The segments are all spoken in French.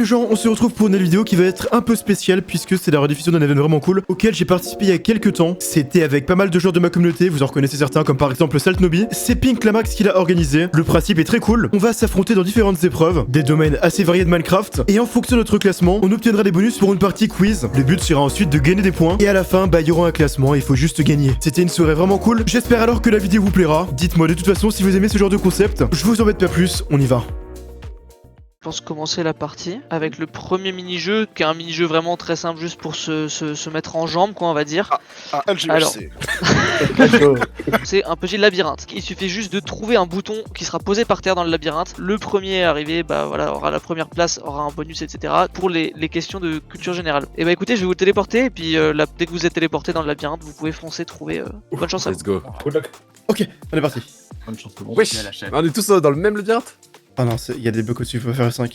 les gens, on se retrouve pour une nouvelle vidéo qui va être un peu spéciale puisque c'est la rediffusion d'un événement vraiment cool auquel j'ai participé il y a quelques temps. C'était avec pas mal de joueurs de ma communauté, vous en reconnaissez certains comme par exemple Saltnobi. C'est Pink Lamax qui l'a organisé. Le principe est très cool. On va s'affronter dans différentes épreuves, des domaines assez variés de Minecraft et en fonction de notre classement, on obtiendra des bonus pour une partie quiz. Le but sera ensuite de gagner des points et à la fin, il y aura un classement et il faut juste gagner. C'était une soirée vraiment cool. J'espère alors que la vidéo vous plaira. Dites-moi de toute façon si vous aimez ce genre de concept. Je vous embête pas plus, on y va. Je pense commencer la partie avec le premier mini-jeu, qui est un mini-jeu vraiment très simple, juste pour se mettre en jambe, quoi, on va dire. Alors, c'est un petit labyrinthe. Il suffit juste de trouver un bouton qui sera posé par terre dans le labyrinthe. Le premier arrivé, bah voilà, aura la première place, aura un bonus, etc. Pour les questions de culture générale. Et bah écoutez, je vais vous téléporter, et puis dès que vous êtes téléporté dans le labyrinthe, vous pouvez foncer, trouver. Bonne chance à vous. Let's go. Ok, on est parti. Bonne chance tout le monde. Wesh, on est tous dans le même labyrinthe. Ah non, il y a des blocs au-dessus, il faut faire 5.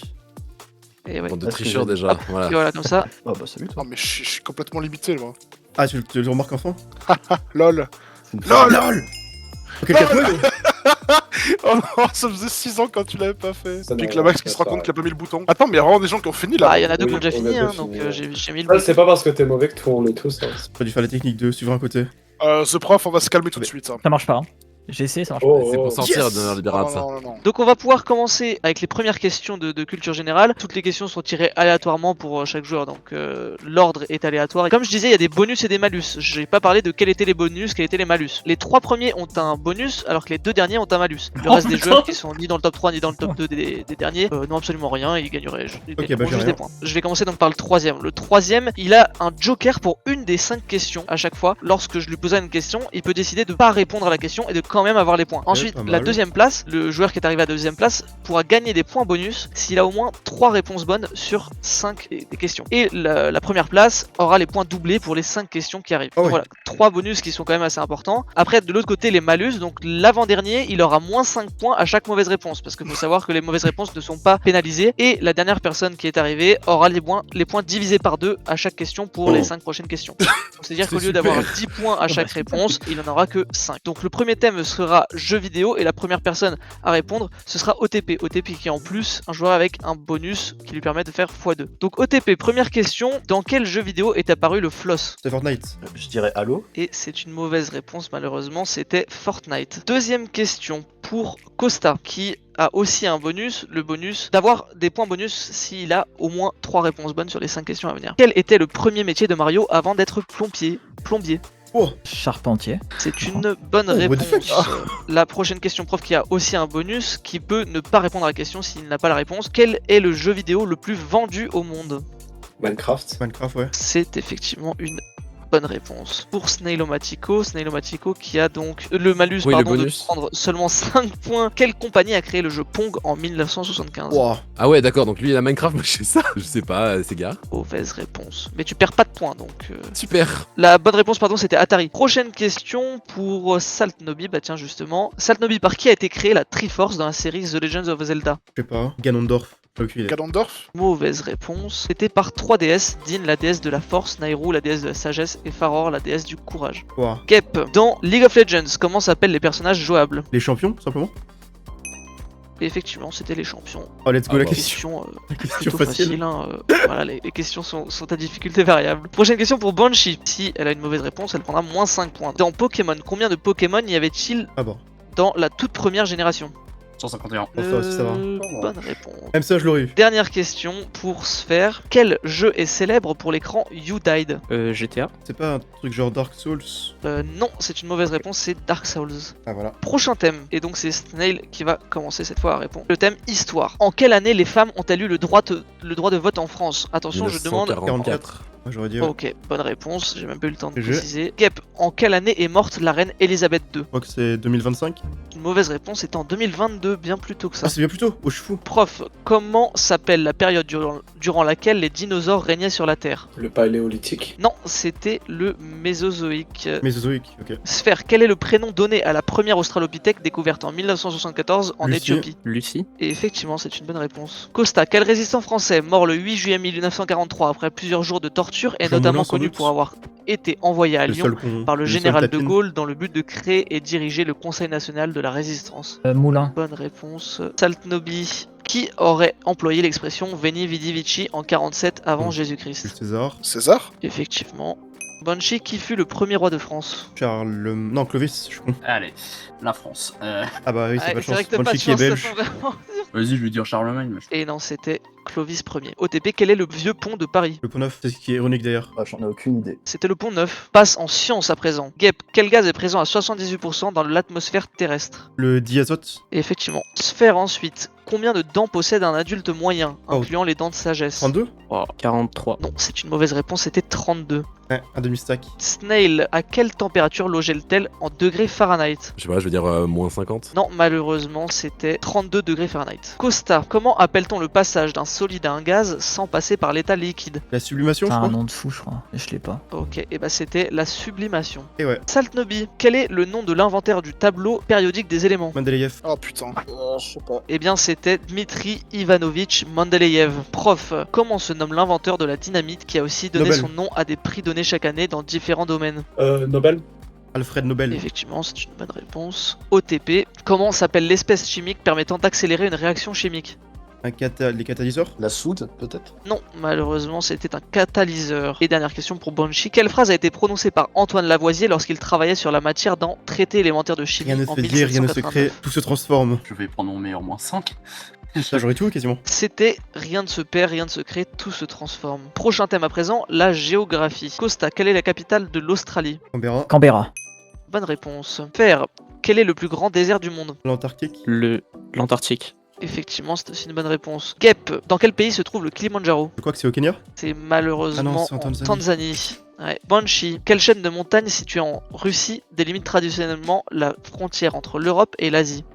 Et ouais. Bon, de tricheurs déjà, Et voilà. voilà, comme ça. Ah bah salut toi. Non mais je suis complètement limité moi. Ah, tu le remarques enfin? LOL. LOL LOL. Ok, le 4 Oh non, ça faisait 6 ans quand tu l'avais pas fait. Ça Pique n'a- la Max qui ça se rend compte s'arrête. qu'il a pas mis le bouton. Attends, mais il y a vraiment des gens qui ont fini là. Bah, il y en a deux qui ont Oui, déjà on fini, a hein, déjà donc fini, ouais. j'ai mis le Ah, bouton. c'est pas parce que t'es mauvais que tout on est tous. Hein. T'as dû faire la technique de suivre un côté. The prof, on va se calmer tout de suite. Hein. Ça marche pas. Hein. J'ai essayé, ça marche Oh, C'est oh, pour sortir Yes. de Non, labyrinthe, ça. non, non, non. Donc on va pouvoir commencer avec les premières questions de culture générale. Toutes les questions sont tirées aléatoirement pour chaque joueur, donc l'ordre est aléatoire. Et comme je disais, il y a des bonus et des malus. J'ai pas parlé de quels étaient les bonus, quels étaient les malus. Les 3 premiers ont un bonus, alors que les 2 derniers ont un malus. Le Oh, reste des putain. joueurs qui sont ni dans le top 3 ni dans le top 2 des derniers n'ont absolument rien, ils gagneraient ils Ok, gagneront bah, j'ai juste rien. des points. Je vais commencer donc par le troisième. Le troisième, il a un joker pour une des 5 questions à chaque fois. Lorsque je lui poserai une question, il peut décider de pas répondre à la question et de quand même avoir les points. Ensuite, pas la mal. deuxième place, le joueur qui est arrivé à la deuxième place pourra gagner des points bonus s'il a au moins 3 réponses bonnes sur 5 des questions. Et la première place aura les points doublés pour les 5 questions qui arrivent. Oh Donc oui. voilà, 3 bonus qui sont quand même assez importants. Après, de l'autre côté, les malus, donc l'avant-dernier, il aura moins 5 points à chaque mauvaise réponse, parce qu'il faut savoir que les mauvaises réponses ne sont pas pénalisées. Et la dernière personne qui est arrivée aura les points divisés par 2 à chaque question pour les 5 prochaines questions. Donc c'est-à-dire C'est qu'au lieu super. d'avoir 10 points à chaque réponse, il n'en aura que 5. Donc le premier thème sera jeu vidéo, et la première personne à répondre, ce sera OTP. OTP qui est en plus un joueur avec un bonus qui lui permet de faire x2. Donc OTP, première question, dans quel jeu vidéo est apparu le floss? C'est Fortnite. Je dirais Halo. Et c'est une mauvaise réponse malheureusement, c'était Fortnite. Deuxième question pour Costa, qui a aussi un bonus, le bonus d'avoir des points bonus s'il a au moins 3 réponses bonnes sur les 5 questions à venir. Quel était le premier métier de Mario avant d'être plombier? Oh, Charpentier. C'est une bonne Oh, what the réponse. fuck. La prochaine question prof qui a aussi un bonus, qui peut ne pas répondre à la question s'il n'a pas la réponse. Quel est le jeu vidéo le plus vendu au monde? Minecraft. Minecraft, ouais. C'est effectivement une bonne réponse. Pour Snailomatico qui a donc le malus Oui, le pardon, de bonus. prendre seulement 5 points. Quelle compagnie a créé le jeu Pong en 1975? Wow. Ah ouais, d'accord, donc lui il a Minecraft, moi je sais ça. Je sais pas, c'est gars. Mauvaise réponse. Mais tu perds pas de points donc. Super. La bonne réponse, pardon, c'était Atari. Prochaine question pour Saltnobi. Bah tiens, justement. Saltnobi, par qui a été créée la Triforce dans la série The Legends of Zelda? Je sais pas. Ganondorf. Aucune idée. Ganondorf. Mauvaise réponse. C'était par 3 déesses. Din, la déesse de la force, Nairu, la déesse de la sagesse, et Faror, la déesse du courage. Wow. Kep, dans League of Legends, comment s'appellent les personnages jouables? Les champions, tout simplement. Et effectivement, c'était les champions. Oh, let's go, Ah la bah. question. Question La question plutôt facile. facile. Hein, voilà, les questions sont à difficulté variable. Prochaine question pour Banshee. Si elle a une mauvaise réponse, elle prendra moins 5 points. Dans Pokémon, combien de Pokémon y avait-il Ah bon. dans la toute première génération? 151. Oh, ça aussi, ça va. Bonne réponse. Même ça, je l'aurais eu. Dernière question pour Sphère. Quel jeu est célèbre pour l'écran You Died? GTA. C'est pas un truc genre Dark Souls. Non, c'est une mauvaise réponse, c'est Dark Souls. Ah voilà. Prochain thème, et donc c'est Snail qui va commencer cette fois à répondre. Le thème histoire. En quelle année les femmes ont-elles eu le droit de vote en France? Attention, je demande. 1944. Moi, j'aurais dit. Ouais. Ok, bonne réponse, j'ai même pas eu le temps de Je- préciser. Gep, en quelle année est morte la reine Elisabeth II? Je crois que c'est 2025. Une mauvaise réponse, c'était en 2022, bien plus tôt que ça. Ah, c'est bien plus tôt. Oh, je suis fou. Prof, comment s'appelle la période durant laquelle les dinosaures régnaient sur la Terre? Le paléolithique. Non, c'était le Mésozoïque. Mésozoïque, ok. Sphère, quel est le prénom donné à la première australopithèque découverte en 1974 en Lucie. Éthiopie? Lucie. Et effectivement, c'est une bonne réponse. Costa, quel résistant français, mort le 8 juillet 1943 après plusieurs jours de torture, est Jean notamment Moulin, sans connu doute. pour avoir été envoyé à Le Lyon seul con. par le seul général de tapine. Gaulle dans le but de créer et diriger le Conseil national de la résistance? Moulin. Bonne réponse. Saltnobi, Qui aurait employé l'expression Veni Vidi Vici en 47 avant Jules Jésus-Christ? César. César? Effectivement. Banshee, qui fut le premier roi de France? Charles... Non, Clovis, je suis con. Allez, la France. Ah bah oui, c'est Ah, pas de c'est vrai chance. que t'as pas de Banshee qui est chance, ça belge. sent vraiment. Vas-y, je vais dire Charlemagne. Mais... Et non, c'était Clovis Ier. OTP, quel est le vieux pont de Paris? Le pont neuf, c'est ce qui est ironique d'ailleurs. Ah, j'en ai aucune idée. C'était le pont Neuf. Passe en science à présent. Gep, quel gaz est présent à 78% dans l'atmosphère terrestre? Le diazote, Et effectivement. Sphère ensuite. Combien de dents possède un adulte moyen, Oh. incluant les dents de sagesse? 32. 43. Non, c'est une mauvaise réponse, c'était 32. Ouais, un demi-stack. Snail, à quelle température logèle-t-elle en degrés Fahrenheit? Je sais pas, je veux dire moins 50. Non, malheureusement, c'était 32 degrés Fahrenheit. Costa, comment appelle-t-on le passage d'un solide à un gaz sans passer par l'état liquide? La sublimation, C'est je un crois. nom de fou, je crois. Et je l'ai pas. Ok, et bah c'était la sublimation. Et ouais, Saltnobi, quel est le nom de l'inventeur du tableau périodique des éléments? Mendeleïev. Oh putain. Je sais pas. Eh bien, c'était Dmitri Ivanovitch Mendeleïev. Prof, comment se nomme l'inventeur de la dynamite qui a aussi donné Nobel. son nom à des prix donnés chaque année dans différents domaines? Nobel. Alfred Nobel. Effectivement, c'est une bonne réponse. OTP, comment s'appelle l'espèce chimique permettant d'accélérer une réaction chimique? Les catalyseurs. La soude, peut-être? Non, malheureusement, c'était un catalyseur. Et dernière question pour Banshee. Quelle phrase a été prononcée par Antoine Lavoisier lorsqu'il travaillait sur la matière dans Traité élémentaire de chimie Rien ne en se fait dire, rien ne se 1789? crée, tout se transforme. Je vais prendre mon meilleur moins 5. Ça, j'aurais tout quasiment. C'était rien ne se perd, rien ne se crée, tout se transforme. Prochain thème à présent, la géographie. Costa, quelle est la capitale de l'Australie? Canberra. Canberra. Bonne réponse. Fer, quel est le plus grand désert du monde? L'Antarctique. L'Antarctique. Effectivement, c'est aussi une bonne réponse. Gep, dans quel pays se trouve le Kilimanjaro? Je crois que c'est au Kenya. C'est malheureusement Ah non, c'est en en Tanzanie. Tanzanie. Ouais. Banshee, quelle chaîne de montagnes située en Russie délimite traditionnellement la frontière entre l'Europe et l'Asie?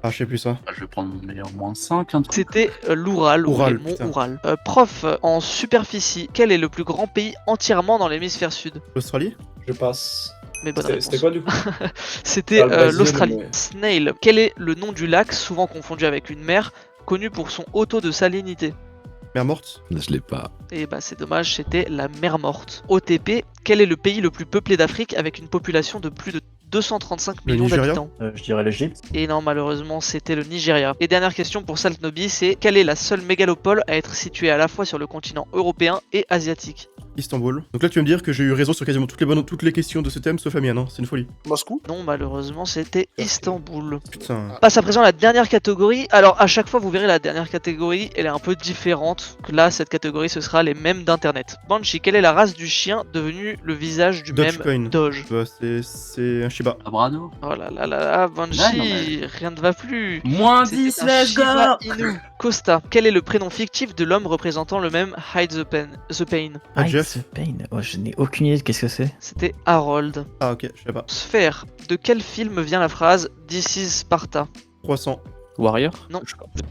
Ah, je sais plus ça. Je vais prendre mon meilleur moins 5. Un truc. C'était l'Oural, ou Oural, les monts putain. Oural. Prof, en superficie, quel est le plus grand pays entièrement dans l'hémisphère sud? L'Australie. Je passe. Mais bonne C'était réponse. quoi du coup? C'était Ah, le Brésil, l'Australie. mais- Snail, quel est le nom du lac, souvent confondu avec une mer, connu pour son haut taux de salinité? Mer morte. Je l'ai pas. Et bah c'est dommage, c'était la mer morte. OTP, quel est le pays le plus peuplé d'Afrique avec une population de plus de 235 Le millions Nigeria. d'habitants? Je dirais l'Égypte. Et non, malheureusement, c'était le Nigeria. Et dernière question pour Saltnobi, c'est quelle est la seule mégalopole à être située à la fois sur le continent européen et asiatique? Istanbul. Donc là, tu vas me dire que j'ai eu raison sur quasiment toutes les questions de ce thème, sauf la mienne, hein. C'est une folie. Moscou? Non, malheureusement, c'était Istanbul. Putain. Passe à présent à la dernière catégorie. Alors, à chaque fois, vous verrez la dernière catégorie, elle est un peu différente. Que là, cette catégorie, ce sera les mèmes d'internet. Banshee, quelle est la race du chien devenu le visage du Dogecoin. mème Doge? Bah, c'est un Shiba. Labrador. Oh là là là là, Banshee, Ouais, non, rien ne va plus. Moins C'était 10, un let's go! Shiba Inu. Costa, quel est le prénom fictif de l'homme représentant le même Hide the Pain? Ah, Hide Jeff. the Pain. Oh, je n'ai aucune idée de qu'est-ce que c'est. C'était Harold. Ah, ok, je sais pas. Sphère, de quel film vient la phrase This is Sparta? 300. Warrior. Non,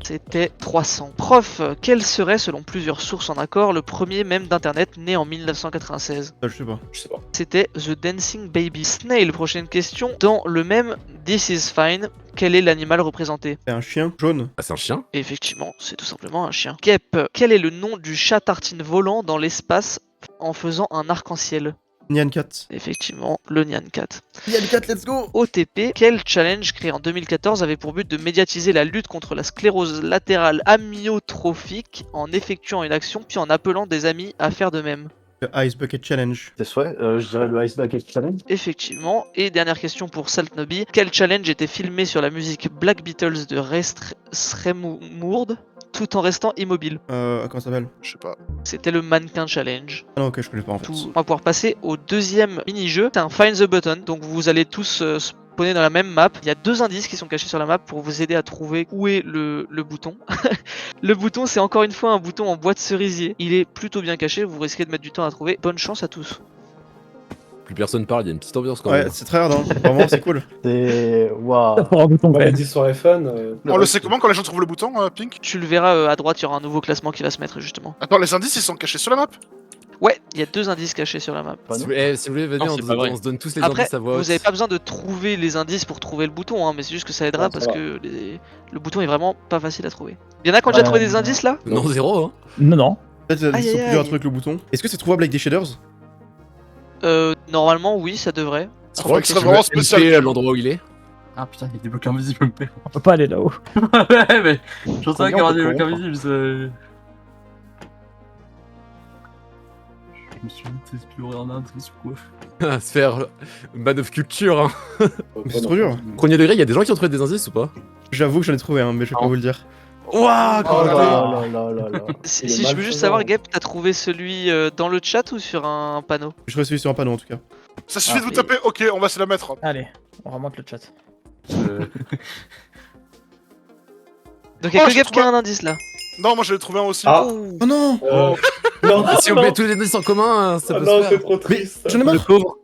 c'était 300. Prof, quel serait, selon plusieurs sources en accord, le premier mème d'internet né en 1996? Ça, je sais pas. Je sais pas. C'était The Dancing Baby. Snail, prochaine question. Dans le mème This is Fine, quel est l'animal représenté? C'est un chien jaune. Ah, c'est un chien? Et effectivement, c'est tout simplement un chien. Gep, quel est le nom du chat tartine volant dans l'espace en faisant un arc-en-ciel? Nyan Cat. Effectivement, le Nyan Cat. Nyan Cat, let's go! OTP, quel challenge créé en 2014 avait pour but de médiatiser la lutte contre la sclérose latérale amyotrophique en effectuant une action puis en appelant des amis à faire de même? Le Ice Bucket Challenge. C'est souhait, je dirais le Ice Bucket Challenge. Effectivement. Et dernière question pour Saltnobi, quel challenge était filmé sur la musique Black Beatles de Ray Sremmurd tout en restant immobile? Comment ça s'appelle? Je sais pas. C'était le Mannequin Challenge. Ah non, ok, je connais pas en fait. On va pouvoir passer au deuxième mini-jeu, c'est un Find the Button, donc vous allez tous spawner dans la même map. Il y a deux indices qui sont cachés sur la map pour vous aider à trouver où est le bouton. Le bouton, c'est encore une fois un bouton en bois de cerisier. Il est plutôt bien caché, vous risquez de mettre du temps à trouver. Bonne chance à tous. Plus personne parle, il y a une petite ambiance quand Ouais, même. c'est très rare, hein. Vraiment, c'est cool. C'est. Waouh! Pour un bouton Ouais, les 10 sur iPhone. On le sait comment quand les gens trouvent le bouton, Pink? Tu le verras à droite, il y aura un nouveau classement qui va se mettre justement. Attends, les indices ils sont cachés sur la map? Ouais, il y a deux indices cachés sur la map. Pas Si nous. vous voulez, venez, Non, on, c'est pas vrai. on se donne tous les Après, indices à voix vous haute. avez pas besoin de trouver les indices pour trouver le bouton, hein, mais c'est juste que ça aidera Ouais, ça parce va. que le bouton est vraiment pas facile à trouver. Il y en a qui ont déjà trouvé des indices là? Non, zéro, hein. Non, non. Peut-être ils Aïe, sont aïe, plusieurs aïe. trucs le bouton. Est-ce que c'est trouvable avec des shaders? Normalement oui, ça devrait. Ça faudrait que ce soit vraiment MP spécial. à l'endroit où il est. Ah putain, il y a des blocs invisibles, me perd. On peut pas aller là-haut. Ouais, mais je savais qu'il y on aura peut des blocs corrompre. invisibles, Je me suis dit, explorer en Inde, c'est quoi? Se faire man of culture, hein. Mais c'est trop dur. Premier degré, il y a des gens qui ont trouvé des indices ou pas? J'avoue que j'en ai trouvé un, mais je vais pas vous le dire. Waouh, Oh là là là là là. Si, Il est si je peux juste malfaisant. savoir, Gap, t'as trouvé celui dans le chat ou sur un panneau? Je serais celui sur un panneau en tout cas. Ça suffit de vous mais- taper, ok, on va se la mettre. Allez, on remonte le chat. Donc y'a Oh, que j'ai Gap qui trouvé a un indice là. Non, moi j'en ai trouvé un aussi. Ah. Ouh. Oh non Non, Si on met tous les indices en commun, ça Ah peut non, se c'est faire. trop Mais triste. j'en ai marre. Le pauvre.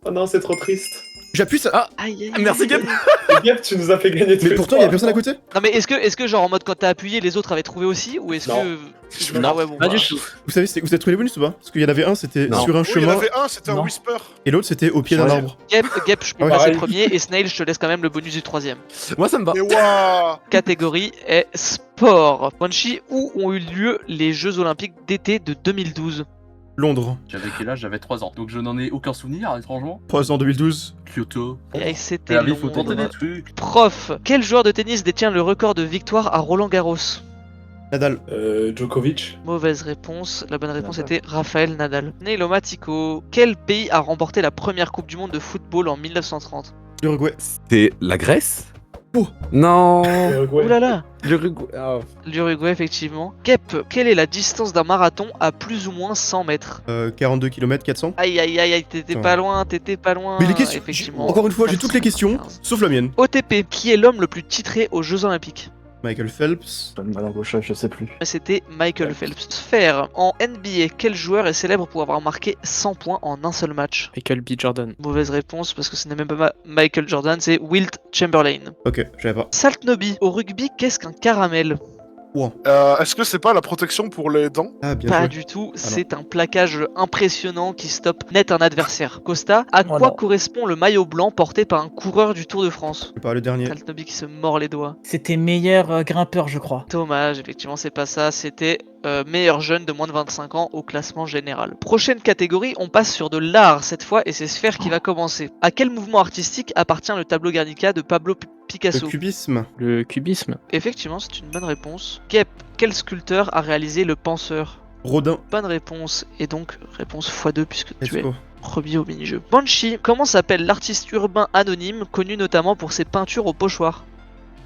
Oh non, c'est trop triste. J'appuie ça. Aïe, aïe, Merci, aïe, Gab. aïe. Et Gap, tu nous as fait gagner tous Mais les pourtant, il y a trois. personne à côté. Non mais est-ce que genre en mode quand t'as appuyé les autres avaient trouvé aussi ou est-ce Non. que... Non, Ah ouais bon Pas bah. du tout. Vous savez, vous avez trouvé les bonus ou pas? Parce qu'il y en avait un, c'était Non. sur un Oui, il y en chemin, avait un, c'était un Non. whisper. et l'autre, c'était au pied d'un Ouais. arbre. Gap, je peux Ouais. passer Pareil. premier et Snail je te laisse quand même le bonus du troisième. Moi, ça me va. Mais waouh. Catégorie est sport. Banshee, où ont eu lieu les Jeux Olympiques d'été de 2012? Londres, J'avais quel âge? J'avais 3 ans. Donc je n'en ai aucun souvenir, étrangement. 3 ans 2012. Kyoto. Et c'était La vie, faut tenter Londres. des trucs. Prof, quel joueur de tennis détient le record de victoire à Roland Garros? Nadal, Djokovic. Mauvaise réponse. La bonne réponse Nadal. était Raphaël Nadal. Neilomatico, quel pays a remporté la première Coupe du Monde de football en 1930? l'Uruguay. C'était la Grèce? Oh. Non. Uruguay. Ouh là là, L'Uruguay. Ah. l'Uruguay effectivement. Kep, quelle est la distance d'un marathon à plus ou moins 100 mètres? 42 km 400. Aïe aïe aïe aïe, t'étais Attends. pas loin, t'étais pas loin. Mais les questions, Effectivement. encore une fois, j'ai toutes les questions, 15. sauf la mienne. OTP, qui est l'homme le plus titré aux Jeux Olympiques? Michael Phelps. Donne mal gauche, je sais plus. C'était Michael Phelps. Sphère, en NBA, quel joueur est célèbre pour avoir marqué 100 points en un seul match? Michael B. Jordan. Mauvaise réponse parce que ce n'est même pas Michael Jordan, c'est Wilt Chamberlain. Ok, j'avais pas. Saltnobi, au rugby, qu'est-ce qu'un caramel? Est-ce que c'est pas la protection pour les dents? Ah, bien Pas joué. du tout, c'est un plaquage impressionnant qui stoppe net un adversaire. Costa, à quoi Voilà. correspond le maillot blanc porté par un coureur du Tour de France? Je pas le dernier. Saltnobi qui se mord les doigts. C'était meilleur grimpeur, je crois. Dommage, effectivement, c'est pas ça. C'était meilleur jeune de moins de 25 ans au classement général. Prochaine catégorie, on passe sur de l'art cette fois et c'est Sphère qui va commencer. À quel mouvement artistique appartient le tableau Guernica de Pablo Picasso? Le cubisme. Le cubisme. Effectivement, c'est une bonne réponse. Gep, quel sculpteur a réalisé le penseur? Rodin. Bonne réponse, et donc réponse x2 puisque Let's tu es go. premier au mini-jeu. Banshee, comment s'appelle l'artiste urbain anonyme connu notamment pour ses peintures au pochoir?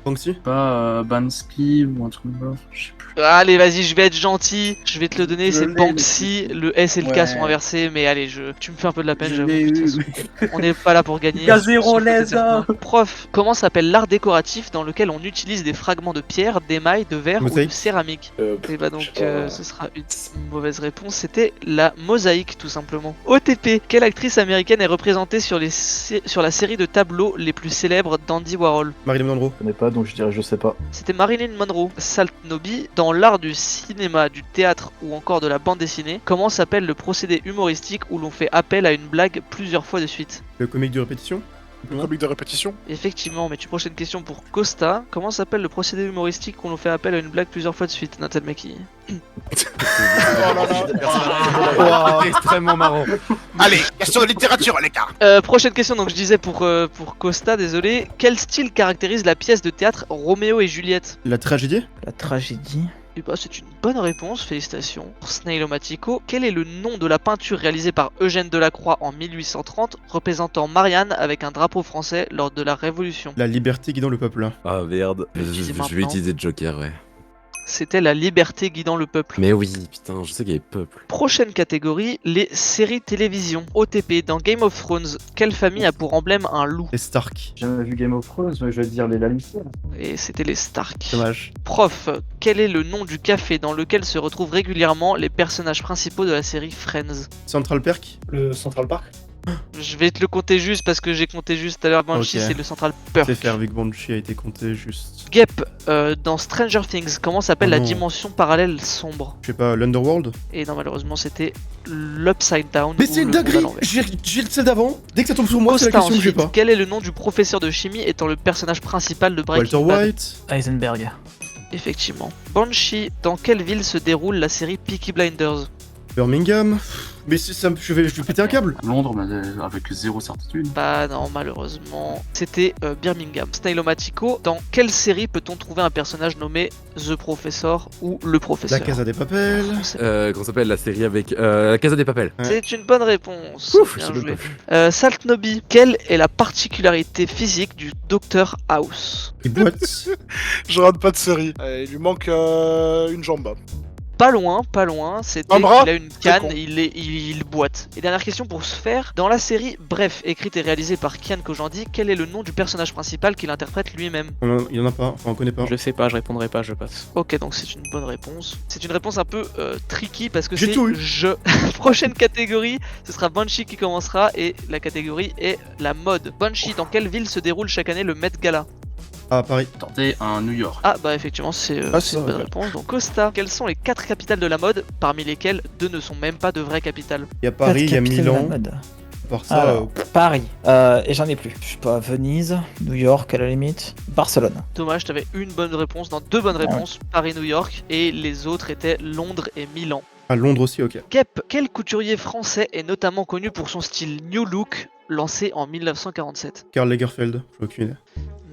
Banksy. Pas Bansky ou un truc comme ça, je sais plus. Allez, vas-y, je vais être gentil, je vais te le donner, Je c'est l'ai, Banksy, le S et le K Ouais. sont inversés, mais allez, tu me fais un peu de la peine, Je j'avoue. l'ai de toute eu, façon. On n'est pas là pour gagner. Gazero, sauf que les t'es certain. Prof, comment s'appelle l'art décoratif dans lequel on utilise des fragments de pierre, d'émail, de verre ou de Mosaïque. céramque? Et bah donc je sais pas. ce sera une mauvaise réponse, c'était la mosaïque tout simplement. OTP, quelle actrice américaine est représentée sur la série de tableaux les plus célèbres d'Andy Warhol? Marilyn Monroe. Je connais pas, donc je dirais je sais pas. C'était Marilyn Monroe. Saltnobi, dans l'art du cinéma, du théâtre ou encore de la bande dessinée, comment s'appelle le procédé humoristique où l'on fait appel à une blague plusieurs fois de suite? Le comique de répétition. Comique de répétition. Effectivement, mais tu prochaine question pour Costa. Comment s'appelle le procédé humoristique où l'on fait appel à une blague plusieurs fois de suite? Natal Maki. C'était extrêmement marrant. Allez, question de littérature, les gars. Prochaine question, donc je disais pour Costa, désolé. Quel style caractérise la pièce de théâtre Roméo et Juliette? La tragédie. La tragédie. Eh bah, c'est une bonne réponse, félicitations. Pour Snailomatico, quel est le nom de la peinture réalisée par Eugène Delacroix en 1830, représentant Marianne avec un drapeau français lors de la Révolution? La liberté guidant le peuple. Ah merde. Je Utiliser vais maintenant. utiliser Joker, ouais. C'était la liberté guidant le peuple. Mais oui, putain, je sais qu'il y avait peuple. Prochaine catégorie, les séries télévision. OTP, dans Game of Thrones, quelle famille a pour emblème un loup? Les Stark. J'ai jamais vu Game of Thrones, mais je vais dire les Lannister. Et c'était les Stark. Dommage. Prof, quel est le nom du café dans lequel se retrouvent régulièrement les personnages principaux de la série Friends? Central Perk. Le Central Park. Je vais te le compter juste parce que j'ai compté juste tout à l'heure. Banshee, Ok. c'est le Central Perk. C'est faire vu que Banshee a été compté juste. Gep, dans Stranger Things, comment s'appelle Oh la non. dimension parallèle sombre? Je sais pas, l'Underworld. Et non, malheureusement, c'était l'Upside Down. Mais ou c'est une le monde à dinguerie. l'envers. J'ai celle d'avant. Dès que ça tombe sur moi, c'est la Costa, question que j'ai ensuite, pas. quel est le nom du professeur de chimie étant le personnage principal de Breaking Walter Bad? White. Heisenberg. Effectivement. Banshee, dans quelle ville se déroule la série Peaky Blinders? Birmingham. Mais je vais péter un câble. Londres, mais avec zéro certitude. Bah non, malheureusement. C'était Birmingham. Snailomatico, dans quelle série peut-on trouver un personnage nommé The Professor ou le Professeur? La Casa des Papel. Comment s'appelle la série avec La Casa des Papel. Ouais. C'est une bonne réponse. Ouf, Bien j'ai joué. même pas vu. Saltnobi, quelle est la particularité physique du Dr House? Il boite. Je rate pas de série. Il lui manque une jambe. Pas loin, c'était Un bras il a une C'est canne, con. il boite. Et dernière question pour se faire, dans la série Bref, écrite et réalisée par Kian Kojandi, quel est le nom du personnage principal qu'il interprète lui-même? Il y en a pas, enfin on connaît pas. Je sais pas, je répondrai pas, je passe. Ok, donc c'est une bonne réponse. C'est une réponse un peu tricky parce que J'ai c'est tout eu. je. Prochaine catégorie, ce sera Banshee qui commencera et la catégorie est la mode. Banshee, dans quelle ville se déroule chaque année le Met Gala? Ah, Paris. Tentez un New York. Ah bah effectivement c'est Ah, c'est ça, une bonne ouais. réponse. Donc Costa, quelles sont les 4 capitales de la mode, parmi lesquelles 2 ne sont même pas de vraies capitales? Il y a Paris, il y a Capitale de la Milan. mode. À part ça, Alors, Paris. Et j'en ai plus. Je sais pas, Venise, New York à la limite, Barcelone. Dommage, t'avais une bonne réponse dans 2 bonnes Ah ouais. réponses, Paris, New York, et les autres étaient Londres et Milan. à Londres aussi, ok. Kep, quel couturier français est notamment connu pour son style New Look, lancé en 1947? Karl Lagerfeld, j'ai aucune idée.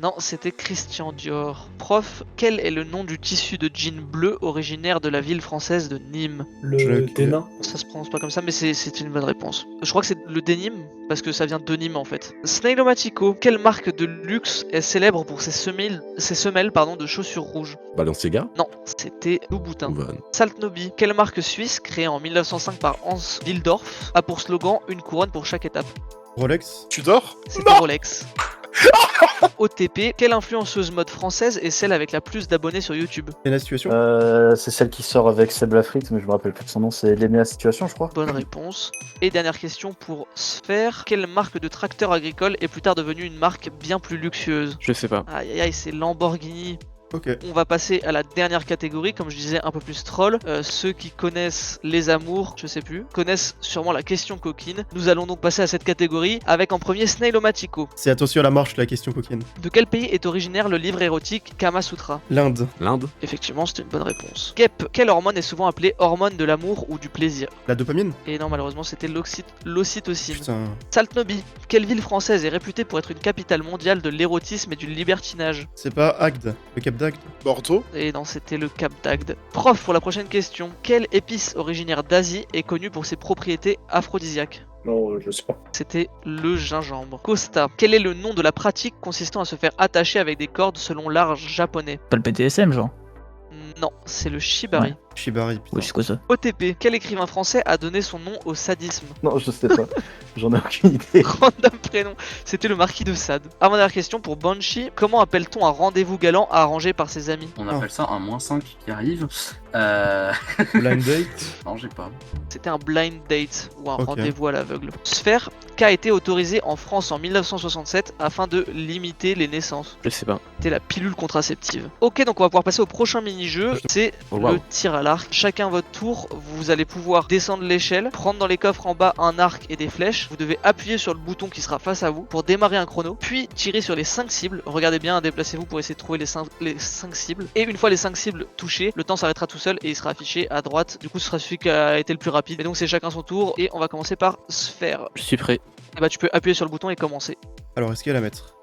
Non, c'était Christian Dior. Prof, quel est le nom du tissu de jean bleu originaire de la ville française de Nîmes? Je l'ai Le aucune Dénin. Ça se prononce pas comme ça, mais c'est une bonne réponse. Je crois que c'est le denim, parce que ça vient de Nîmes en fait. Snailomatico, quelle marque de luxe est célèbre pour ses semelles de chaussures rouges? Balenciaga. Non, c'était Louboutin. Van. Saltnobi, quelle marque suisse, créée en 1905 par Hans Wildorf, a pour slogan une couronne pour chaque étape? Rolex. Tu dors? C'était Rolex. OTP, quelle influenceuse mode française est celle avec la plus d'abonnés sur YouTube? Et la situation C'est celle qui sort avec Seb Lafrite, mais je me rappelle plus de son nom, c'est Lénéa Situation, je crois. Bonne réponse. Et dernière question pour Sphère, quelle marque de tracteur agricole est plus tard devenue une marque bien plus luxueuse? Je sais pas. Aïe aïe aïe, c'est Lamborghini. Ok. On va passer à la dernière catégorie, comme je disais, un peu plus troll. Ceux qui connaissent les amours, je sais plus, connaissent sûrement la question coquine. Nous allons donc passer à cette catégorie avec en premier Snailomatico. C'est attention à la marche, la question coquine. De quel pays est originaire le livre érotique Kama Sutra? L'Inde. L'Inde. Effectivement, c'était une bonne réponse. Kep, quelle hormone est souvent appelée hormone de l'amour ou du plaisir? La dopamine. Et non, malheureusement, c'était l'ocytocine. Putain. Saltnobi, quelle ville française est réputée pour être une capitale mondiale de l'érotisme et du libertinage? C'est pas Agde, le Cap d'Agde. Bordeaux. Et non, c'était le Cap d'Agde. Prof, pour la prochaine question, quelle épice originaire d'Asie est connue pour ses propriétés aphrodisiaques? Non, je sais pas. C'était le gingembre. Costa, quel est le nom de la pratique consistant à se faire attacher avec des cordes selon l'art japonais? Pas le BDSM, genre. Non, c'est le shibari. Ouais. Shibari, putain. Oui, c'est quoi ça? OTP, quel écrivain français a donné son nom au sadisme? Non, je sais pas. J'en ai aucune idée. Random prénom, c'était le marquis de Sade. Avant-dernière question pour Banshee, comment appelle-t-on un rendez-vous galant arrangé par ses amis? On appelle ça un -5 qui arrive. Blind date. Non, j'ai pas. C'était un blind date ou un Ok. rendez-vous à l'aveugle. Sphère, qu'a été autorisé en France en 1967 afin de limiter les naissances? Je sais pas. C'était la pilule contraceptive. Ok, donc on va pouvoir passer au prochain mini-jeu, c'est Oh, wow. le tir à l'arc. Chacun votre tour, vous allez pouvoir descendre l'échelle, prendre dans les coffres en bas un arc et des flèches. Vous devez appuyer sur le bouton qui sera face à vous pour démarrer un chrono, puis tirer sur les 5 cibles. Regardez bien, déplacez-vous pour essayer de trouver les 5 cibles. Et une fois les 5 cibles touchées, le temps s'arrêtera tout seul et il sera affiché à droite. Du coup, ce sera celui qui a été le plus rapide. Et donc, c'est chacun son tour. Et on va commencer par Sphère. Je suis prêt. Et bah, tu peux appuyer sur le bouton et commencer. Alors, est-ce qu'il y a la mettre?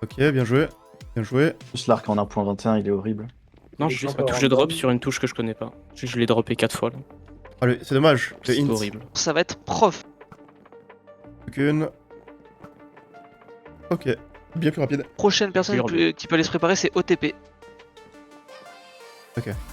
Ok, bien joué. Bien joué. Juste l'arc en 1.21, il est horrible. Non, Les je gens la touche peuvent de drop random. sur une touche que je connais pas. Je l'ai droppé 4 fois là. Ah, c'est dommage. Le C'est hint. horrible. Ça va être prof. Aucune. Ok. Bien plus rapide. Prochaine personne Hurle. qui peut aller se préparer, c'est OTP.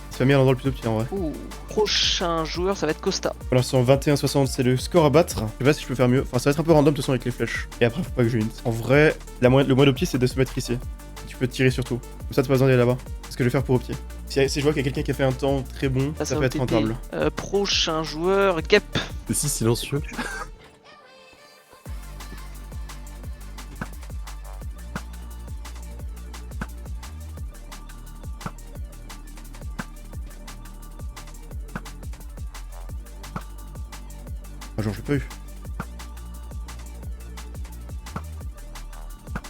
C'est mis à l'endroit le plus petit en vrai. Ouh. Prochain joueur, ça va être Costa. Pour l'instant, 21-60, c'est le score à battre. Je sais pas si je peux faire mieux. Enfin, ça va être un peu random de toute façon avec les flèches. Et après, faut pas que je hint. En vrai, le moyen d'opti, c'est de se mettre ici. Tu peux tirer sur tout. Comme ça, t'as pas besoin d'aller là-bas. C'est ce que je vais faire pour opti. Si je vois qu'il y a quelqu'un qui a fait un temps très bon, ça Passe à peut être OTP. rentable. Prochain joueur, Gep. C'est si silencieux. Ah, genre, j'ai pas eu.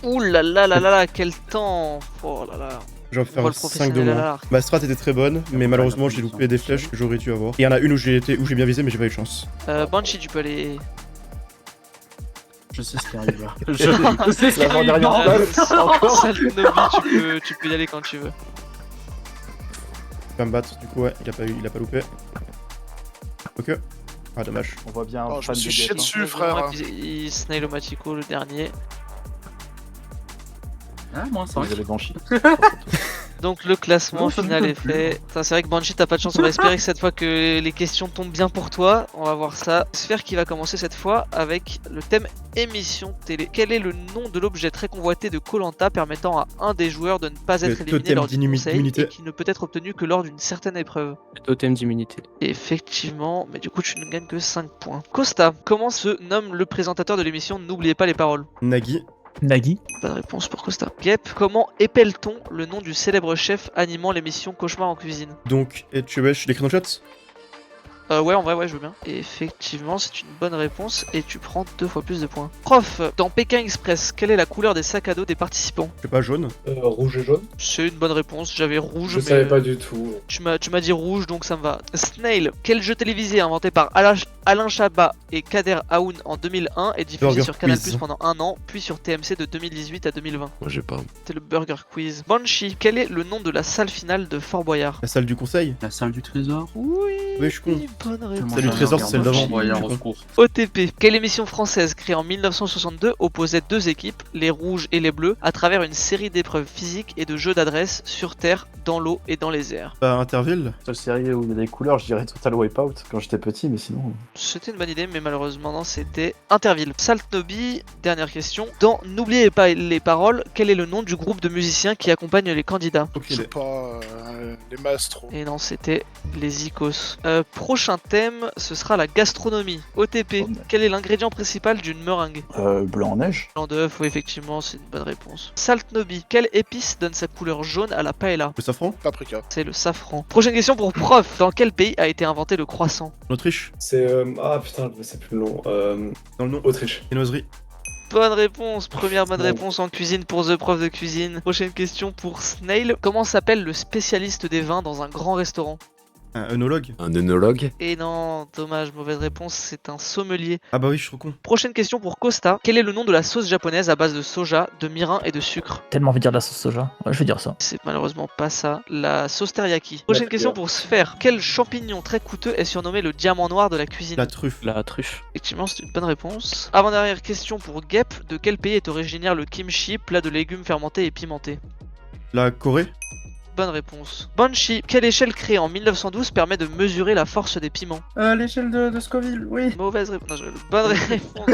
Ouh là là là là là, quel temps. Oh là là. Je vais On voit faire le 5 de professionnel à moins. l'arc. Ma strat était très bonne, mais Ouais, malheureusement la j'ai position. loupé des flèches que j'aurais dû avoir. Et il y en a une où j'ai bien visé, mais j'ai pas eu de chance. Banshee, tu peux aller. Je sais ce qui arrive là. L'avant-dernière place, encore. Saltnobi, tu peux y aller quand tu veux. Il va me battre, du coup, ouais, il a pas loupé. Ok. Ah, dommage. On voit bien un Oh, je fan me de suis chié Gap, hein. dessus, frère. Il snail au Matico, le dernier. Ah, moins 5. Vous avez Banshee. Donc le classement Non, ça final ne est peut plus. fait. Putain, c'est vrai que Banshee, t'as pas de chance. On va espérer que cette fois que les questions tombent bien pour toi. On va voir ça. Sphère qui va commencer cette fois avec le thème émission télé. Quel est le nom de l'objet très convoité de Koh-Lanta permettant à un des joueurs de ne pas Le être éliminé totem lors du conseil d'immunité. et qui ne peut être obtenu que lors d'une certaine épreuve? Le totem d'immunité. Et effectivement, mais du coup tu ne gagnes que 5 points. Costa, comment se nomme le présentateur de l'émission N'oubliez pas les paroles? Nagui. Nagui. Pas de réponse pour Costa. Gep, comment épelle-t-on le nom du célèbre chef animant l'émission Cauchemar en cuisine? Donc, HUH, je l'écris dans le chat. Ouais, en vrai, ouais, je veux bien. Et effectivement, c'est une bonne réponse et tu prends 2 fois plus de points. Prof, dans Pékin Express, quelle est la couleur des sacs à dos des participants? Je sais pas, jaune. Rouge et jaune. C'est une bonne réponse, j'avais rouge, Je mais savais pas du tout. tu m'as dit rouge, donc ça me va. Snail, quel jeu télévisé inventé par Alain Chabat et Kader Aoun en 2001 est diffusé Burger sur Canal Quiz. pendant un an, puis sur TMC de 2018 à 2020? Moi j'ai pas. C'était le Burger Quiz. Banshee, quel est le nom de la salle finale de Fort Boyard? La salle du conseil. La salle du trésor. Oui, Oui, je suis con. bonne réponse. Salut, le trésor, c'est celle d'avant. Voyard au secours. OTP, quelle émission française créée en 1962 opposait deux équipes, les rouges et les bleus, à travers une série d'épreuves physiques et de jeux d'adresse sur terre, dans l'eau et dans les airs? Pas Interville. Seule série où il y a des couleurs, je dirais Total Wipeout quand j'étais petit, mais sinon. C'était une bonne idée, mais malheureusement non, c'était Interville. Saltnobi, dernière question. Dans N'oubliez pas les paroles, quel est le nom du groupe de musiciens qui accompagne les candidats? Ok, Je sais pas, les maestros. Et non, c'était les Icos. Prochain thème, ce sera la gastronomie. OTP, quel est l'ingrédient principal d'une meringue? Blanc en neige. Blanc d'œuf, oui, effectivement, c'est une bonne réponse. Saltnobi, quelle épice donne sa couleur jaune à la paella? le safran. Paprika. C'est le safran. Prochaine question pour prof. Dans quel pays a été inventé le croissant? L'Autriche. C'est. Ah putain, je sais plus le nom. Dans le nom. Autriche. Viennoiserie. Bonne réponse, première bonne Bon. réponse en cuisine pour The Prof de cuisine. Prochaine question pour Snail. Comment s'appelle le spécialiste des vins dans un grand restaurant? Un œnologue. Un œnologue. Et non, dommage, mauvaise réponse, c'est un sommelier. Ah bah oui, je suis trop con. Prochaine question pour Costa. Quel est le nom de la sauce japonaise à base de soja, de mirin et de sucre? Tellement envie de dire de la sauce soja. Ouais, je vais dire ça. C'est malheureusement pas ça. La sauce teriyaki. Prochaine La question cuillère. pour Sphère. Quel champignon très coûteux est surnommé le diamant noir de la cuisine? La truffe. La truffe. Effectivement, c'est une bonne réponse. Avant-dernière question pour Gep. De quel pays est originaire le kimchi, plat de légumes fermentés et pimentés? La Corée. Bonne réponse. Banshee, quelle échelle créée en 1912 permet de mesurer la force des piments? L'échelle de Scoville, oui. Mauvaise réponse. Non, bonne réponse.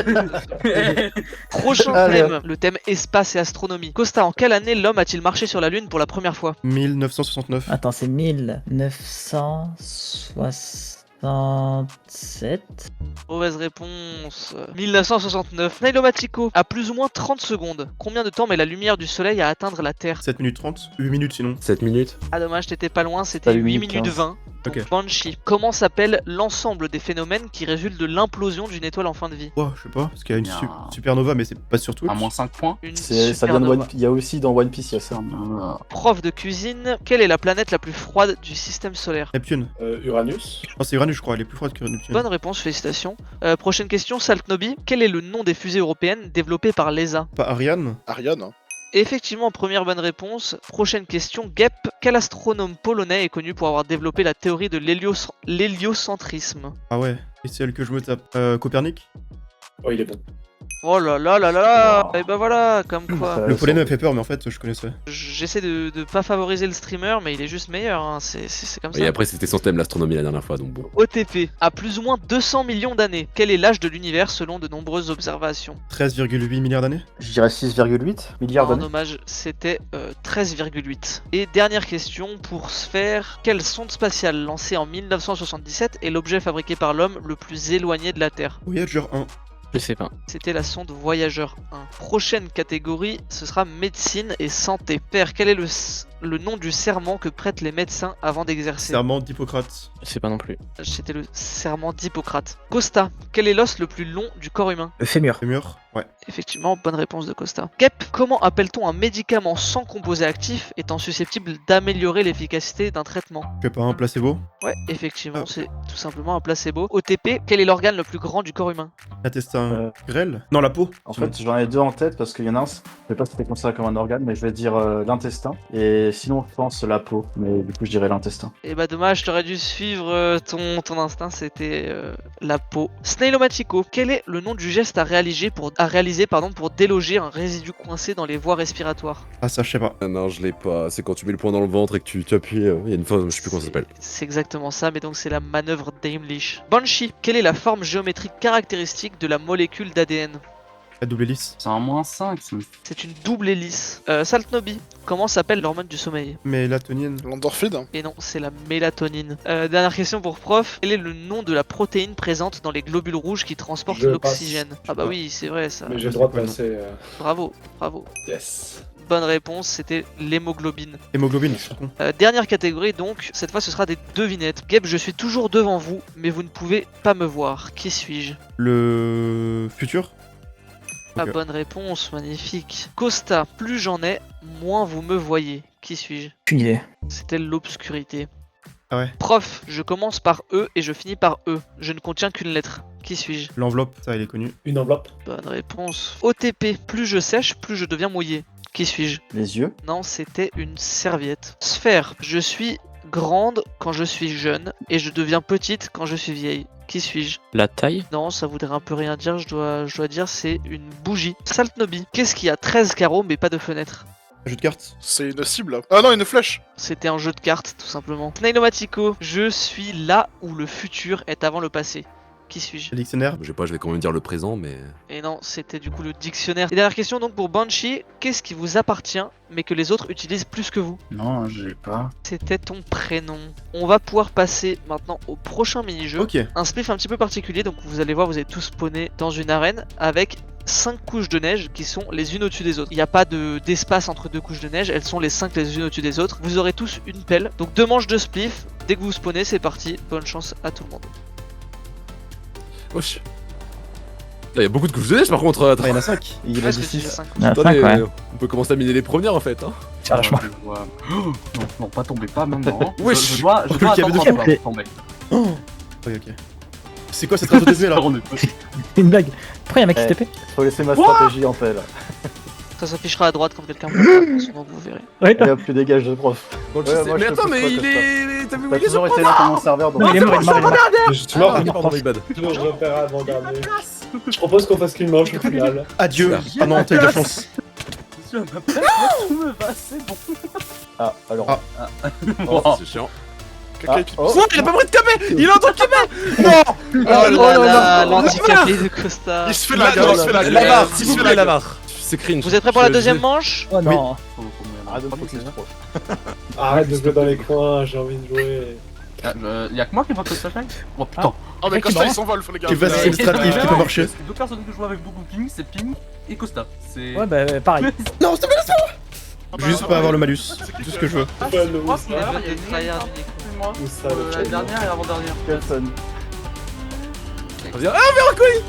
Prochain Allez, thème, le thème espace et astronomie. Costa, en quelle année l'homme a-t-il marché sur la Lune pour la première fois? 1969. Attends, c'est 1967. Mauvaise réponse. 1969. Nailo Machiko, à plus ou moins 30 secondes. Combien de temps met la lumière du soleil à atteindre la Terre? 7 minutes 30. 8 minutes sinon. 7 minutes. Ah dommage, t'étais pas loin, c'était Pas 8 8 minutes 15. 20. Donc Ok. Banshee, comment s'appelle l'ensemble des phénomènes qui résultent de l'implosion d'une étoile en fin de vie? Oh, je sais pas, parce qu'il y a une Il y a un- supernova, mais c'est pas sur tout. À moins 5 points. Une Ça vient de supernova. Il y a aussi dans One Piece, il y a ça. Prof de cuisine, quelle est la planète la plus froide du système solaire? Neptune. Uranus. Non, c'est Uranus, je crois, elle est plus froide que Neptune. Bonne réponse, félicitations. Prochaine question, Saltnobi, quel est le nom des fusées européennes développées par l'ESA? Pas Ariane. Ariane. Hein. Et effectivement, première bonne réponse. Prochaine question, Gep, quel astronome polonais est connu pour avoir développé la théorie de l'héliocentrisme? Ah ouais, et c'est elle que je me tape. Copernic. Oh, il est bon. Oh là là là là là. Et bah voilà, comme quoi. Le polonais m'a fait peur, mais en fait, je connaissais. J'essaie de pas favoriser le streamer, mais il est juste meilleur, hein. C'est comme ça. Et après c'était son thème l'astronomie la dernière fois donc bon. OTP, à plus ou moins 200 millions d'années, quel est l'âge de l'univers selon de nombreuses observations? 13,8 milliards d'années. Je dirais 6,8 milliards Non, d'années. dommage, c'était 13,8. Et dernière question pour Sphère, quelle sonde spatiale lancée en 1977 est l'objet fabriqué par l'homme le plus éloigné de la Terre? Voyager 1. Je sais pas. C'était la sonde Voyager 1. Prochaine catégorie, ce sera médecine et santé. Père, quel est le le nom du serment que prêtent les médecins avant d'exercer? Serment d'Hippocrate. C'est pas non plus. C'était le serment d'Hippocrate. Costa, quel est l'os le plus long du corps humain? Le fémur. Fémur. Ouais. Effectivement, bonne réponse de Costa. Kep, comment appelle-t-on un médicament sans composé actif étant susceptible d'améliorer l'efficacité d'un traitement? Que pas un placebo. Ouais, effectivement, Ah. c'est tout simplement un placebo. OTP, quel est l'organe le plus grand du corps humain? Intestin grêle. Non, la peau. En fait, j'en ai deux en tête parce qu'il y en a un, je sais pas si c'était considéré comme un organe, mais je vais dire l'intestin. Et sinon, je pense la peau, mais du coup, je dirais l'intestin. Eh bah dommage, t'aurais dû suivre ton instinct, c'était la peau. Snailomatico, quel est le nom du geste à réaliser pour déloger un résidu coincé dans les voies respiratoires? Ah, ça, je sais pas. Ah non, je l'ai pas. C'est quand tu mets le poing dans le ventre et que tu appuies. Il y a une fois, je sais plus comment ça s'appelle. C'est exactement ça, mais donc c'est la manœuvre d'Heimlich. Banshee, quelle est la forme géométrique caractéristique de la molécule d'ADN? La double hélice. C'est un -5. C'est une double hélice. Saltnobi, comment s'appelle l'hormone du sommeil? Mélatonine. L'endorphine. Et non, c'est la mélatonine. Dernière question pour prof. Quel est le nom de la protéine présente dans les globules rouges qui transportent Je l'oxygène? passe. Ah bah Je oui, c'est vrai ça. Mais j'ai le droit de quoi, non. passer. Bravo, bravo. Yes. Bonne réponse, c'était l'hémoglobine. Hémoglobine, je suis con. Dernière catégorie donc, cette fois ce sera des devinettes. Geb, je suis toujours devant vous, mais vous ne pouvez pas me voir. Qui suis-je? Le futur. Ah, Ok. bonne réponse, magnifique. Costa, plus j'en ai, moins vous me voyez. Qui suis-je? Aucune idée. C'était l'obscurité. Ah ouais. Prof, je commence par E et je finis par E. Je ne contiens qu'une lettre. Qui suis-je? L'enveloppe, ça, il est connu. Une enveloppe. Bonne réponse. OTP, plus je sèche, plus je deviens mouillé. Qui suis-je? Les yeux. Non, c'était une serviette. Sphère, je suis grande quand je suis jeune et je deviens petite quand je suis vieille. Qui suis-je? La taille? Non, ça voudrait un peu rien dire, je dois dire c'est une bougie. Saltnobi, qu'est-ce qui a 13 carreaux mais pas de fenêtre? Un jeu de cartes. C'est une cible. Ah non, une flèche. C'était un jeu de cartes, tout simplement. Snailomatico, je suis là où le futur est avant le passé. Qui suis-je? Le dictionnaire. Je sais pas, je vais quand même dire le présent, mais. Et non, c'était du coup le dictionnaire. Et dernière question donc pour Banshee, qu'est-ce qui vous appartient mais que les autres utilisent plus que vous? Non, j'ai pas. C'était ton prénom. On va pouvoir passer maintenant au prochain mini-jeu. Ok. Un spliff un petit peu particulier, donc vous allez voir, vous êtes tous spawnés dans une arène avec 5 couches de neige qui sont les unes au-dessus des autres. Il n'y a pas d'espace entre deux couches de neige, elles sont les 5 les unes au-dessus des autres. Vous aurez tous une pelle, donc 2 manches de spliff. Dès que vous spawnez, c'est parti. Bonne chance à tout le monde. Wesh. Il y a beaucoup de couches de neige par contre. Ah, Attends. il y en a 5. Il a Parce dit que c'est 6. 5 Il y en a Attendez, 5, ouais. on peut commencer à miner les premières en fait. Hein. C'est vachement. Je vois. Oh, non, non, pas tomber, pas maintenant. Wesh. Je dois Le qu'il y avait attendre dessus. un peu avant de tomber. Oh. Ok, ok. C'est quoi cette stratégie là? On est pas- C'est une blague. Pourquoi y'a un mec qui Eh. TP? Faut laisser ma stratégie en paix là. Ça s'affichera à droite quand quelqu'un prend son nom, vous verrez. Ouais, Et hop, le dégage de prof. Bon, je Ouais, sais- moi, je mais te attends, pousse mais pas il comme ça. est. T'as vu où T'as il est toujours ce été là comme mon serveur donc. Non, il est mort, il est mort, il est mort. Tu m'as Ah, pardon, my bad. toujours je repère avant dernier. Je propose qu'on fasse qu'une manche au final. Adieu. Ah non, t'as eu de la chance. Tout me va, c'est bon. Ah, alors. Ah. Oh, c'est chiant. Quelqu'un qui oh. Oh, il a pas pris de capé. Il a entendu capé. Oh là là, l'handicapé de Costa. Il se fait la gueule, il se fait la gueule. La barre, Il s'il se vous fait plaît, la la gueule. barre. C'est cringe. Vous êtes prêts pour la deuxième manche? Oh non. Arrête de me focus trop. Arrête de jouer dans les coins, j'ai envie de jouer. Y'a que moi qui vois que ça fait. Oh putain. Oh, mais Costa il s'envole, les gars. Tu vas, c'est une stratégie qui peut marcher. Les deux personnes que je joue avec beaucoup ping, c'est ping et Costa. C'est. Ouais, bah pareil. Non, s'il te plaît, Ah bah, juste ah pas bah, avoir le oui. malus. C'est qui Tout ce que je veux. Ah, Ouais, c'est le moi, ouf. c'est l'erreur, il y a Le une tryhard erreur. unique. Excuse-moi. Où ça, le La dernière et l'avant-dernière. Personne. Ah, mais recouille.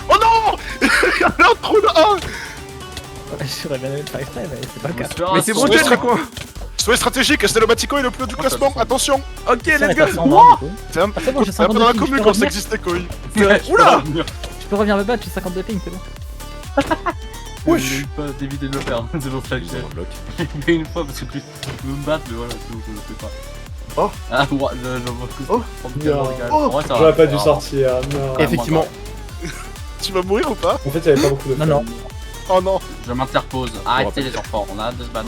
Oh non. Il y a un trou de 1. J'aurais bien aimé le faire exprès, mais c'est pas le cas. Mais c'est bon, bon, t'es t'es très quoi? Soyez stratégique, Stelomatico est le plus haut du classement, attention. Ok, Ça, let's mais go. t'as 120, du coup. C'est un Ah, c'est bon, j'ai peu dans 52 la ping. commune Je peux quand ça revenir. existait, Koi. Oula. Je peux revenir me battre, j'ai 52 ping, c'est bon. Ouais, je pas d'éviter de le faire. C'est pour ça que j'ai bloc. fait une fois parce que tu veux me battre, mais voilà, sinon je le fais pas. Oh. Ah, ouais, je vois que Oh. c'est Non. En vrai, ça va. J'aurais pas dû Ça va. sortir, non. Effectivement. Tu vas mourir ou pas? En fait, il y avait pas beaucoup de Non, non. fun. Oh non. Je m'interpose. Arrêtez les enfants, on a hâte de se battre.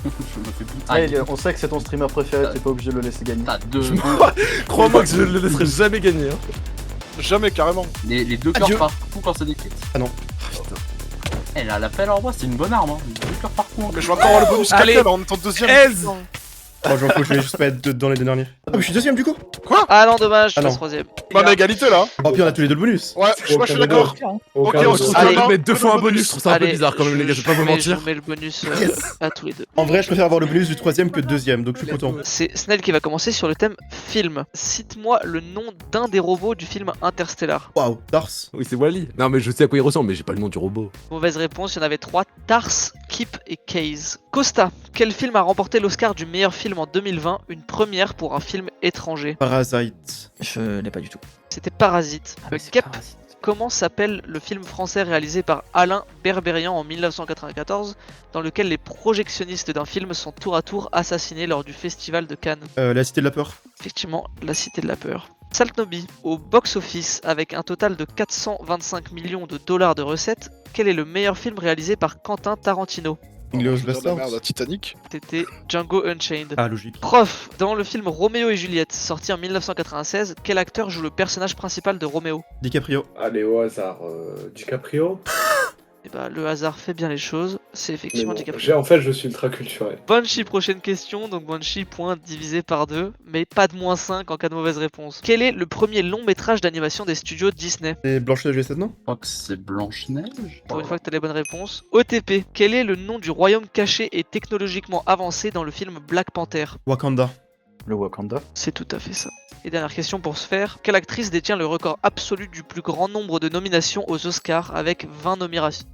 Je me fais plus. Ah, on sait que c'est ton streamer préféré, t'es pas obligé de le laisser gagner. T'as deux. Crois-moi que je le laisserai jamais gagner. Hein. Jamais, carrément. Les deux cœurs Adieu. par coup quand c'est des crits. Ah non. Elle a la pelle en bois, c'est une bonne arme. Hein. 2 cœurs par coup. Mais je vais encore avoir le bonus Allez. caca là, on est en deuxième. Aise. Oh, j'en peux, je vais juste pas être dans les deux derniers. Ah, mais je suis deuxième du coup. Ah non, dommage, je Ah non. passe troisième. Bah, on a égalité là. Oh, puis on a tous les deux le bonus. Ouais, moi je suis d'accord. Ok, on se Je trouve Allez. que mettre 2 fois un bonus, je trouve ça un peu Allez, bizarre quand même, les gars, je vais pas vous mentir. Je mets le bonus à tous les deux. En vrai, je préfère avoir le bonus du troisième que deuxième, donc je suis content. C'est Snell qui va commencer sur le thème film. Cite-moi le nom d'un des robots du film Interstellar. Waouh, Dars. Oui, c'est Wally. Non, mais je sais à quoi il ressemble, mais j'ai pas le nom du robot. Mauvaise réponse, il y en avait 3. Tars, Kip et Case. Costa, quel film a remporté l'Oscar du meilleur film en 2020, une première pour un film étranger? Parasite. Je l'ai pas du tout. C'était Parasite. Ah, mais c'est Kep, Parasite. comment s'appelle le film français réalisé par Alain Berberian en 1994, dans lequel les projectionnistes d'un film sont tour à tour assassinés lors du festival de Cannes? La Cité de la Peur. Effectivement, La Cité de la Peur. Saltnobi, au box-office, avec un total de 425 millions de dollars de recettes, quel est le meilleur film réalisé par Quentin Tarantino? Inglourious Je veux dire de la Basterds. merde, Titanic. C'était Django Unchained. Ah, logique. Prof, dans le film Roméo et Juliette, sorti en 1996, quel acteur joue le personnage principal de Roméo? DiCaprio. Allez, au hasard. DiCaprio. Et bah, le hasard fait bien les choses, c'est Mais effectivement bon, DiCaprio. en fait, je suis ultra culturel. Banshee, prochaine question, donc Banshee, point divisé par 2, mais pas de moins 5 en cas de mauvaise réponse. Quel est le premier long métrage d'animation des studios Disney? C'est Blanche-Neige et les 7 non? Je crois que c'est Blanche-Neige. Pour une fois que t'as les bonnes réponses. OTP, quel est le nom du royaume caché et technologiquement avancé dans le film Black Panther? Wakanda. Le Wakanda. C'est tout à fait ça. Et dernière question pour se faire. Quelle actrice détient le record absolu du plus grand nombre de nominations aux Oscars avec 20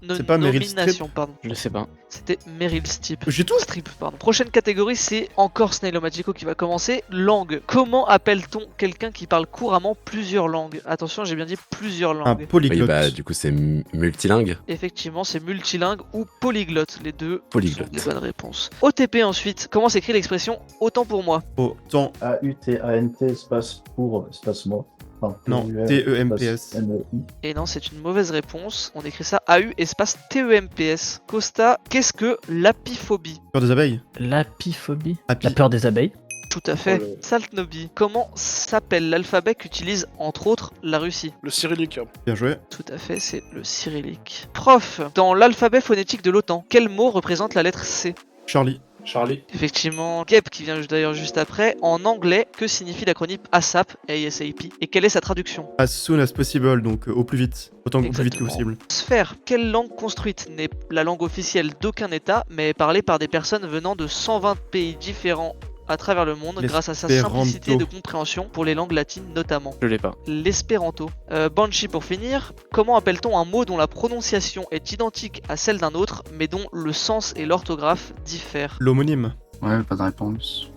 C'est pas Meryl nominations pardon. Je sais pas. C'était Meryl Streep. J'ai tout. Streep, pardon. Prochaine catégorie, c'est encore Snailo-Magico qui va commencer. Langue. Comment appelle-t-on quelqu'un qui parle couramment plusieurs langues? Attention, j'ai bien dit plusieurs Un langues. Oui, polyglotte. bah, du coup, c'est multilingue. Effectivement, c'est multilingue ou polyglotte. Les deux Polyglotte. sont des bonnes réponses. OTP ensuite. Comment s'écrit l'expression autant pour moi? Autant. A-U-T-A-N-T, espace pour, espace moi. Enfin, Non, P-U-M, T-E-M-P-S. espace M-E-I. Et non, c'est une mauvaise réponse. On écrit ça AU espace TEMPS. Costa, qu'est-ce que l'apiphobie? Peur des abeilles. L'apiphobie. Api. La peur des abeilles. Tout à fait. Oh le- Saltnobi, comment s'appelle l'alphabet qu'utilise entre autres la Russie? Le cyrillique. Bien joué. Tout à fait, c'est le cyrillique. Prof, dans l'alphabet phonétique de l'OTAN, quel mot représente la lettre C? Charlie. Charlie. Effectivement, Gep qui vient d'ailleurs juste après. En anglais, que signifie l'acronyme ASAP, ASAP, et quelle est sa traduction? As soon as possible, donc au plus vite. Autant au plus vite que Exactement. possible. Sphère, quelle langue construite n'est la langue officielle d'aucun État, mais est parlée par des personnes venant de 120 pays différents à travers le monde grâce à sa L'espéranto. simplicité de compréhension pour les langues latines notamment? Je l'ai pas. L'espéranto. Banshee pour finir, comment appelle-t-on un mot dont la prononciation est identique à celle d'un autre, mais dont le sens et l'orthographe diffèrent? L'homonyme. Ouais, pas de réponse.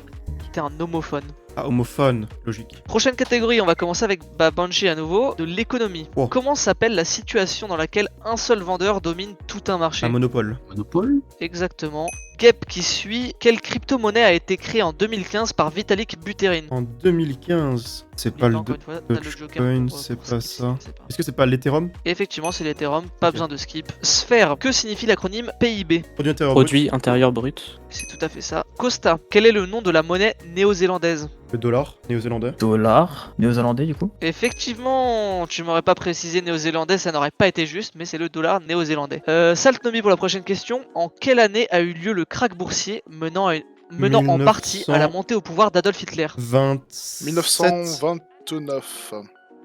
C'était un homophone. Ah, homophone. Logique. Prochaine catégorie, on va commencer avec Banshee à nouveau, de l'économie. Oh. Comment s'appelle la situation dans laquelle un seul vendeur domine tout un marché? Un monopole. Monopole. Exactement. Gep qui suit, quelle crypto-monnaie a été créée en 2015 par Vitalik Buterin? En 2015. C'est pas le Encore une fois, t'as le Joker Dogecoin, pour c'est pour pas skip, ça. c'est pas. Est-ce que c'est pas l'Ethereum? Et effectivement, c'est l'Ethereum, pas Ok. besoin de skip. Sphère, que signifie l'acronyme PIB? Produit intérieur brut. Produit intérieur brut. C'est tout à fait ça. Costa, quel est le nom de la monnaie néo-zélandaise? Le dollar néo-zélandais. Dollar. Néo-zélandais du coup. Effectivement, tu m'aurais pas précisé néo-zélandais, ça n'aurait pas été juste, mais c'est le dollar néo-zélandais. Saltnobi pour la prochaine question. En quelle année a eu lieu le krach boursier menant en partie à la montée au pouvoir d'Adolf Hitler? 27. 1929.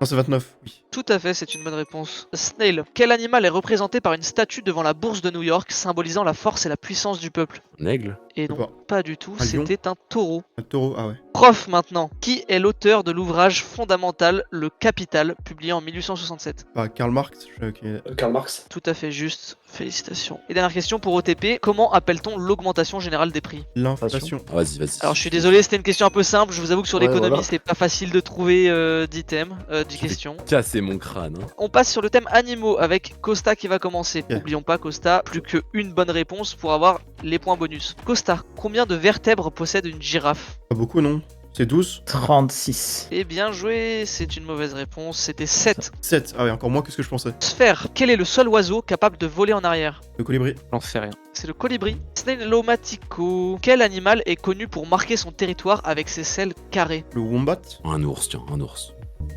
Non, c'est 29, oui. Tout à fait, c'est une bonne réponse. Snail, quel animal est représenté par une statue devant la bourse de New York, symbolisant la force et la puissance du peuple? Un aigle. Et Je sais non, pas du tout, Un lion. c'était un taureau. Un taureau, ah ouais. Prof maintenant, qui est l'auteur de l'ouvrage fondamental Le Capital, publié en 1867? Pas Karl Marx. Ok. Karl Marx. Tout à fait juste, félicitations. Et dernière question pour OTP, comment appelle-t-on l'augmentation générale des prix? L'inflation. Ah, vas-y, vas-y. Alors je suis désolé, c'était une question un peu simple, je vous avoue que sur Ouais, l'économie voilà. c'est pas facile de trouver 10 thèmes, 10 Je vais questions. Casser mon crâne. Hein. On passe sur le thème animaux avec Costa qui va commencer. Ok. N'oublions pas Costa, plus qu'une bonne réponse pour avoir les points bonus. Costa, combien de vertèbres possède une girafe? Pas beaucoup, non? C'est 12? 36. Et bien joué, c'est une mauvaise réponse, c'était 7. 7. Ah ouais, encore moins que ce que je pensais. Sphère, quel est le seul oiseau capable de voler en arrière? Le colibri. J'en sais rien. C'est le colibri. Snailomatico, quel animal est connu pour marquer son territoire avec ses selles carrées? Le wombat. Un ours, tiens, un ours.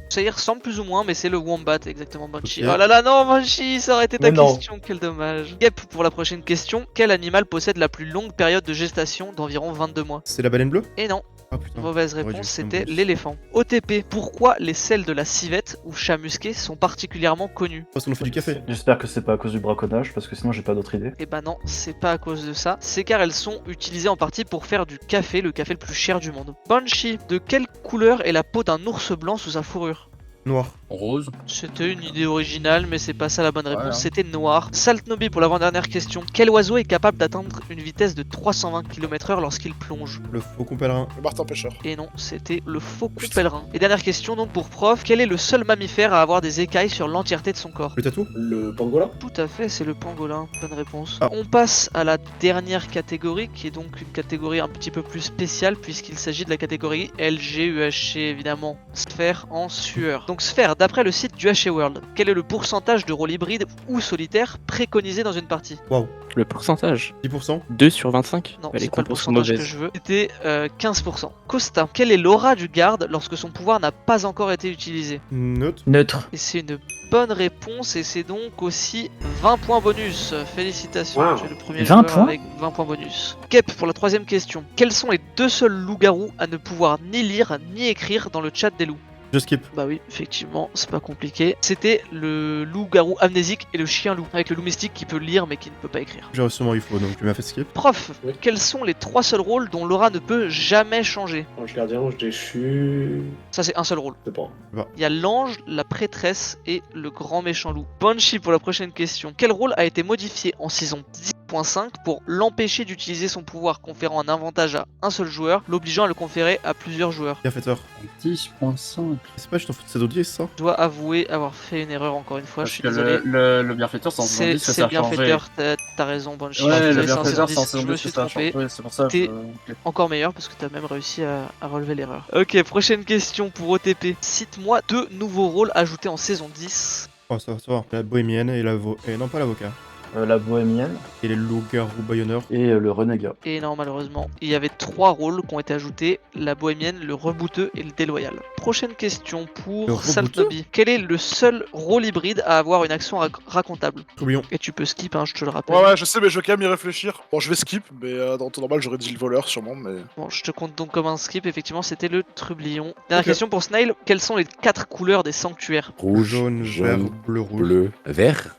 Ça y ressemble plus ou moins, mais c'est le Wombat, exactement, Banshee. Ok. Oh là là, non, Banshee, ça aurait été ta Mais non. question, quel dommage. Gep, pour la prochaine question, quel animal possède la plus longue période de gestation d'environ 22 mois? C'est la baleine bleue? Et non, Ah putain. mauvaise Ouais, réponse, j'ai fait un c'était bonus. l'éléphant. OTP, pourquoi les selles de la civette ou chat musqué sont particulièrement connus? Parce qu'on fait du café. J'espère que c'est pas à cause du braconnage, parce que sinon j'ai pas d'autre idée. Eh ben non, c'est pas à cause de ça, c'est car elles sont utilisées en partie pour faire du café, le café le plus cher du monde. Banshee, de quelle couleur est la peau d'un ours blanc sous sa fourrure? Noir. Rose. C'était une idée originale, mais c'est pas ça la bonne réponse, Ouais, hein. c'était noir. Saltnobi pour l'avant-dernière question. Quel oiseau est capable d'atteindre une vitesse de 320 km/h lorsqu'il plonge? Le faucon pèlerin. Le Martin Pêcheur. Et non, c'était le faucon pèlerin. Et dernière question donc pour prof, quel est le seul mammifère à avoir des écailles sur l'entièreté de son corps? Le tatou? Le pangolin. Tout à fait, c'est le pangolin. Bonne réponse. Ah. On passe à la dernière catégorie, qui est donc une catégorie un petit peu plus spéciale, puisqu'il s'agit de la catégorie LG-UHC, évidemment. Sphère en sueur. Donc Sphère, d'après le site du HC World, quel est le pourcentage de rôle hybride ou solitaire préconisé dans une partie? Waouh. Le pourcentage 10%? 2 sur 25. Non, Bah, les c'est pas le compos sont pourcentage que mauvaises. je veux. C'était 15%. Costa, quelle est l'aura du garde lorsque son pouvoir n'a pas encore été utilisé? Neutre. Neutre. Et c'est une bonne réponse et c'est donc aussi 20 points bonus. Félicitations, Wow. tu es le premier 20 joueur points avec 20 points bonus. Kep pour la troisième question. Quels sont les deux seuls loups-garous à ne pouvoir ni lire ni écrire dans le chat des loups? Je skip. Bah oui, effectivement, c'est pas compliqué. C'était le loup-garou amnésique et le chien-loup, avec le loup mystique qui peut lire mais qui ne peut pas écrire. J'aurais sûrement eu faux, donc tu m'as fait skip. Prof, Oui. quels sont les trois seuls rôles dont l'aura ne peut jamais changer? Ange gardien, ange déchu. Ça c'est un seul rôle. Je sais pas. Il y a l'ange, la prêtresse et le grand méchant loup. Banshee pour la prochaine question. Quel rôle a été modifié en saison 10.5 pour l'empêcher d'utiliser son pouvoir conférant un avantage à un seul joueur, l'obligeant à le conférer à plusieurs joueurs? Bienfaiteur. 10.5. C'est pas, je t'en fous de cette audience, ça? Je dois avouer avoir fait une erreur encore une fois, je Parce suis que désolé. le bienfaiteur, c'est en saison C'est 10 que c'est ça a bien changé. bienfaiteur, t'as raison Banshee. Ouais, Désolé, le c'est en bienfaiteur, saison c'est en 10, saison je me 10 suis que ça a trompé. changé. Ouais, c'est pour ça. T'es- Ok. Encore meilleur parce que t'as même réussi à relever l'erreur. Ok, prochaine question pour OTP. Cite-moi deux nouveaux rôles ajoutés en saison 10. Oh, ça va. La bohémienne et la et non, pas l'avocat. La bohémienne Et les loups-garous baïonneurs. et le renégat. Et non, malheureusement, il y avait trois rôles qui ont été ajoutés, la bohémienne, le rebouteux et le déloyal. Prochaine question Le pour rebouteux Saltnobi. Quel est le seul rôle hybride à avoir une action racontable? Oublions. Et tu peux skip, hein, je te le rappelle. Ouais, je sais, mais je vais quand même y réfléchir. Bon, je vais skip, mais dans le temps normal, j'aurais dit le voleur, sûrement, mais. Bon, je te compte donc comme un skip, effectivement, c'était le trublion. Dernière Ok. question pour Snail. Quelles sont les quatre couleurs des sanctuaires? Rouge, Jaune, vert, bleu, rouge. bleu, vert.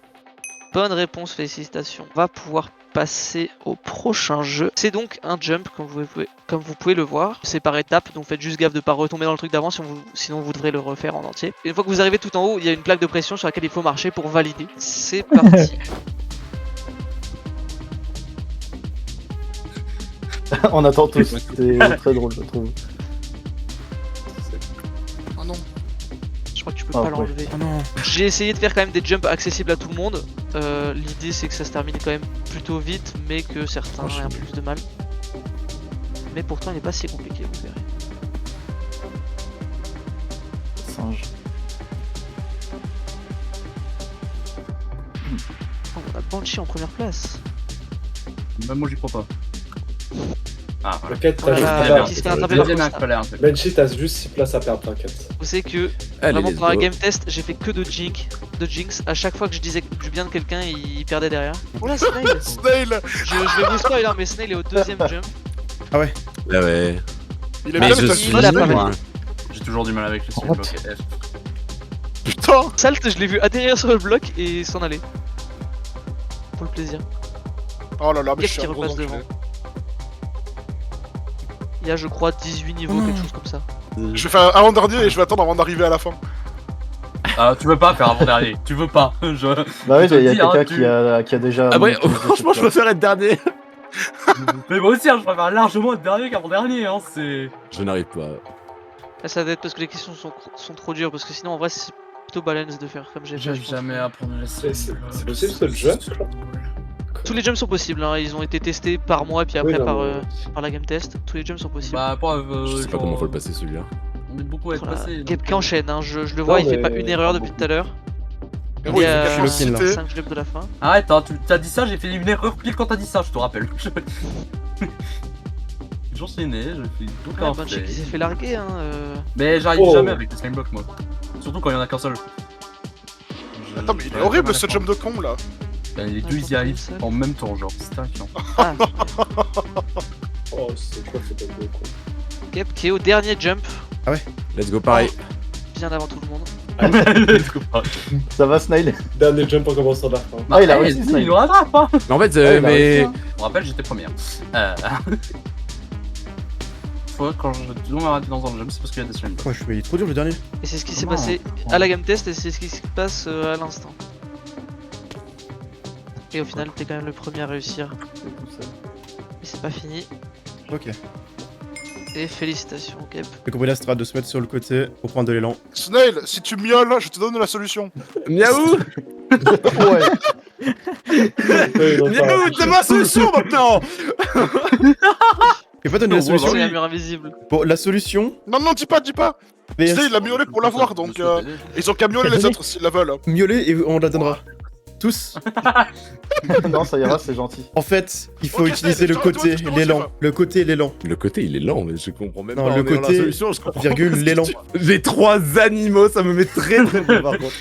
Bonne réponse, félicitations. On va pouvoir passer au prochain jeu. C'est donc un jump, comme vous pouvez le voir. C'est par étapes, donc faites juste gaffe de pas retomber dans le truc d'avant, sinon vous devrez le refaire en entier. Et une fois que vous arrivez tout en haut, il y a une plaque de pression sur laquelle il faut marcher pour valider. C'est parti. On attend tous, c'est très drôle je trouve. Oh non. Je crois que tu peux Ah, pas ouais. l'enlever. Oh non. J'ai essayé de faire quand même des jumps accessibles à tout le monde. L'idée c'est que ça se termine quand même plutôt vite, mais que certains aient un peu plus de mal. Mais pourtant il n'est pas si compliqué, vous verrez. Singe. Oh, on a Banshee en première place. Même moi, j'y crois pas. Ah, voilà. T'inquiète, Oh là t'as là, juste il à se fait perdre. attraper par Deuxième Costa. scolaire, en fait. Banshee, t'as juste 6 places à perdre, t'inquiète. Vous savez que Allez, vraiment let's pendant la go. game test, j'ai fait que de jinx. À chaque fois que je disais du bien de quelqu'un, il perdait derrière. Oh là, Snail. Snail Je vais vous spoiler, hein, mais Snail est au deuxième jump. Ah ouais. Il est Mais bien, je mais t'as suis il l'a pas nul. J'ai toujours du mal avec les What? slips. Ok, F. Putain Salt, je l'ai vu atterrir sur le bloc et s'en aller. Pour le plaisir. Oh là là, mais je Qu'est-ce suis qui un gros repasse enculé. devant? Il y a, je crois, 18 niveaux, quelque chose comme ça. Je vais faire un avant-dernier et je vais attendre avant d'arriver à la fin. Ah, tu veux pas faire avant-dernier. Tu veux pas. Bah oui, Je te il y a dis, hein, quelqu'un qui a déjà. Ah ouais, utilisé ce franchement, je truc-là. préfère être dernier. Mais moi aussi, hein, je préfère largement être dernier qu'avant-dernier. Hein, c'est. Je n'arrive pas. Là, ça doit être parce que les questions sont trop dures, parce que sinon, en vrai, c'est plutôt balance de faire comme j'ai fait. J'aime je pense. jamais apprendre les C'est possible ce jump là? Tous les jumps sont possibles, hein. Ils ont été testés par moi et puis après Oui, non, par, mais- par la game test. Tous les jumps sont possibles. Bah, pas. Je sais pas comment faut le passer celui-là. On est beaucoup à être Voilà. passé. Gep qui enchaîne, hein. Je le vois, Non, il fait pas mais- une erreur depuis tout à l'heure. Héros, Il y il a faut le kill, là. citer. 5 jumps de la fin. Arrête, hein, t'as dit ça, j'ai fait une erreur pile quand t'as dit ça, je te rappelle. J'en suis né, je fais tout Ouais, un Banshee qui s'est fait larguer, hein. Mais j'arrive Oh. jamais avec le slime block moi. Surtout quand il y en a qu'un seul. Attends, mais il est horrible ce jump de con là. Les deux ils y arrivent en même temps, genre, c'est terrifiant. Ah, Oh, c'est quoi cette tête de con. Gep qui est au dernier jump, Let's go, pareil. bien avant tout le monde. Ça va, Snail? Dernier jump en commençant la fin. Ah, il a réussi, il nous rattrape, hein. Mais en fait, Ouais, il a mais. réussi, hein. On rappelle, j'étais première. Fois quand je dois m'arrêter dans un jump, c'est parce qu'il y a des slams. Ouais, il est trop dur le dernier. Et c'est ce qui s'est Comment passé à la game test et c'est ce qui se passe à l'instant. Et au final, t'es quand même le premier à réussir. Mais c'est pas fini. Ok. Et félicitations, Gep. J'ai compris la strat de se mettre sur le côté pour prendre de l'élan. Snail, si tu miaules, je te donne la solution. Miaou! Ouais. Miaou, t'es ma solution maintenant! Je vais pas donner la solution. C'est un mur invisible. Bon, la solution. Non, non, dis pas. Mais Snail, il a miaulé pour l'avoir, donc ils ont qu'à miauler les autres s'ils la veulent. miauler et on la donnera. Tous. Non, ça ira, c'est gentil. En fait, il faut Ok, utiliser le toi, côté, tu te l'élan. retires. Le côté, l'élan. Le côté, il est lent, mais je comprends même Non, pas. le en ayant côté, la solution, je comprends virgule, pas ce que l'élan. tu- J'ai 3 animaux, ça me met très très bien par contre.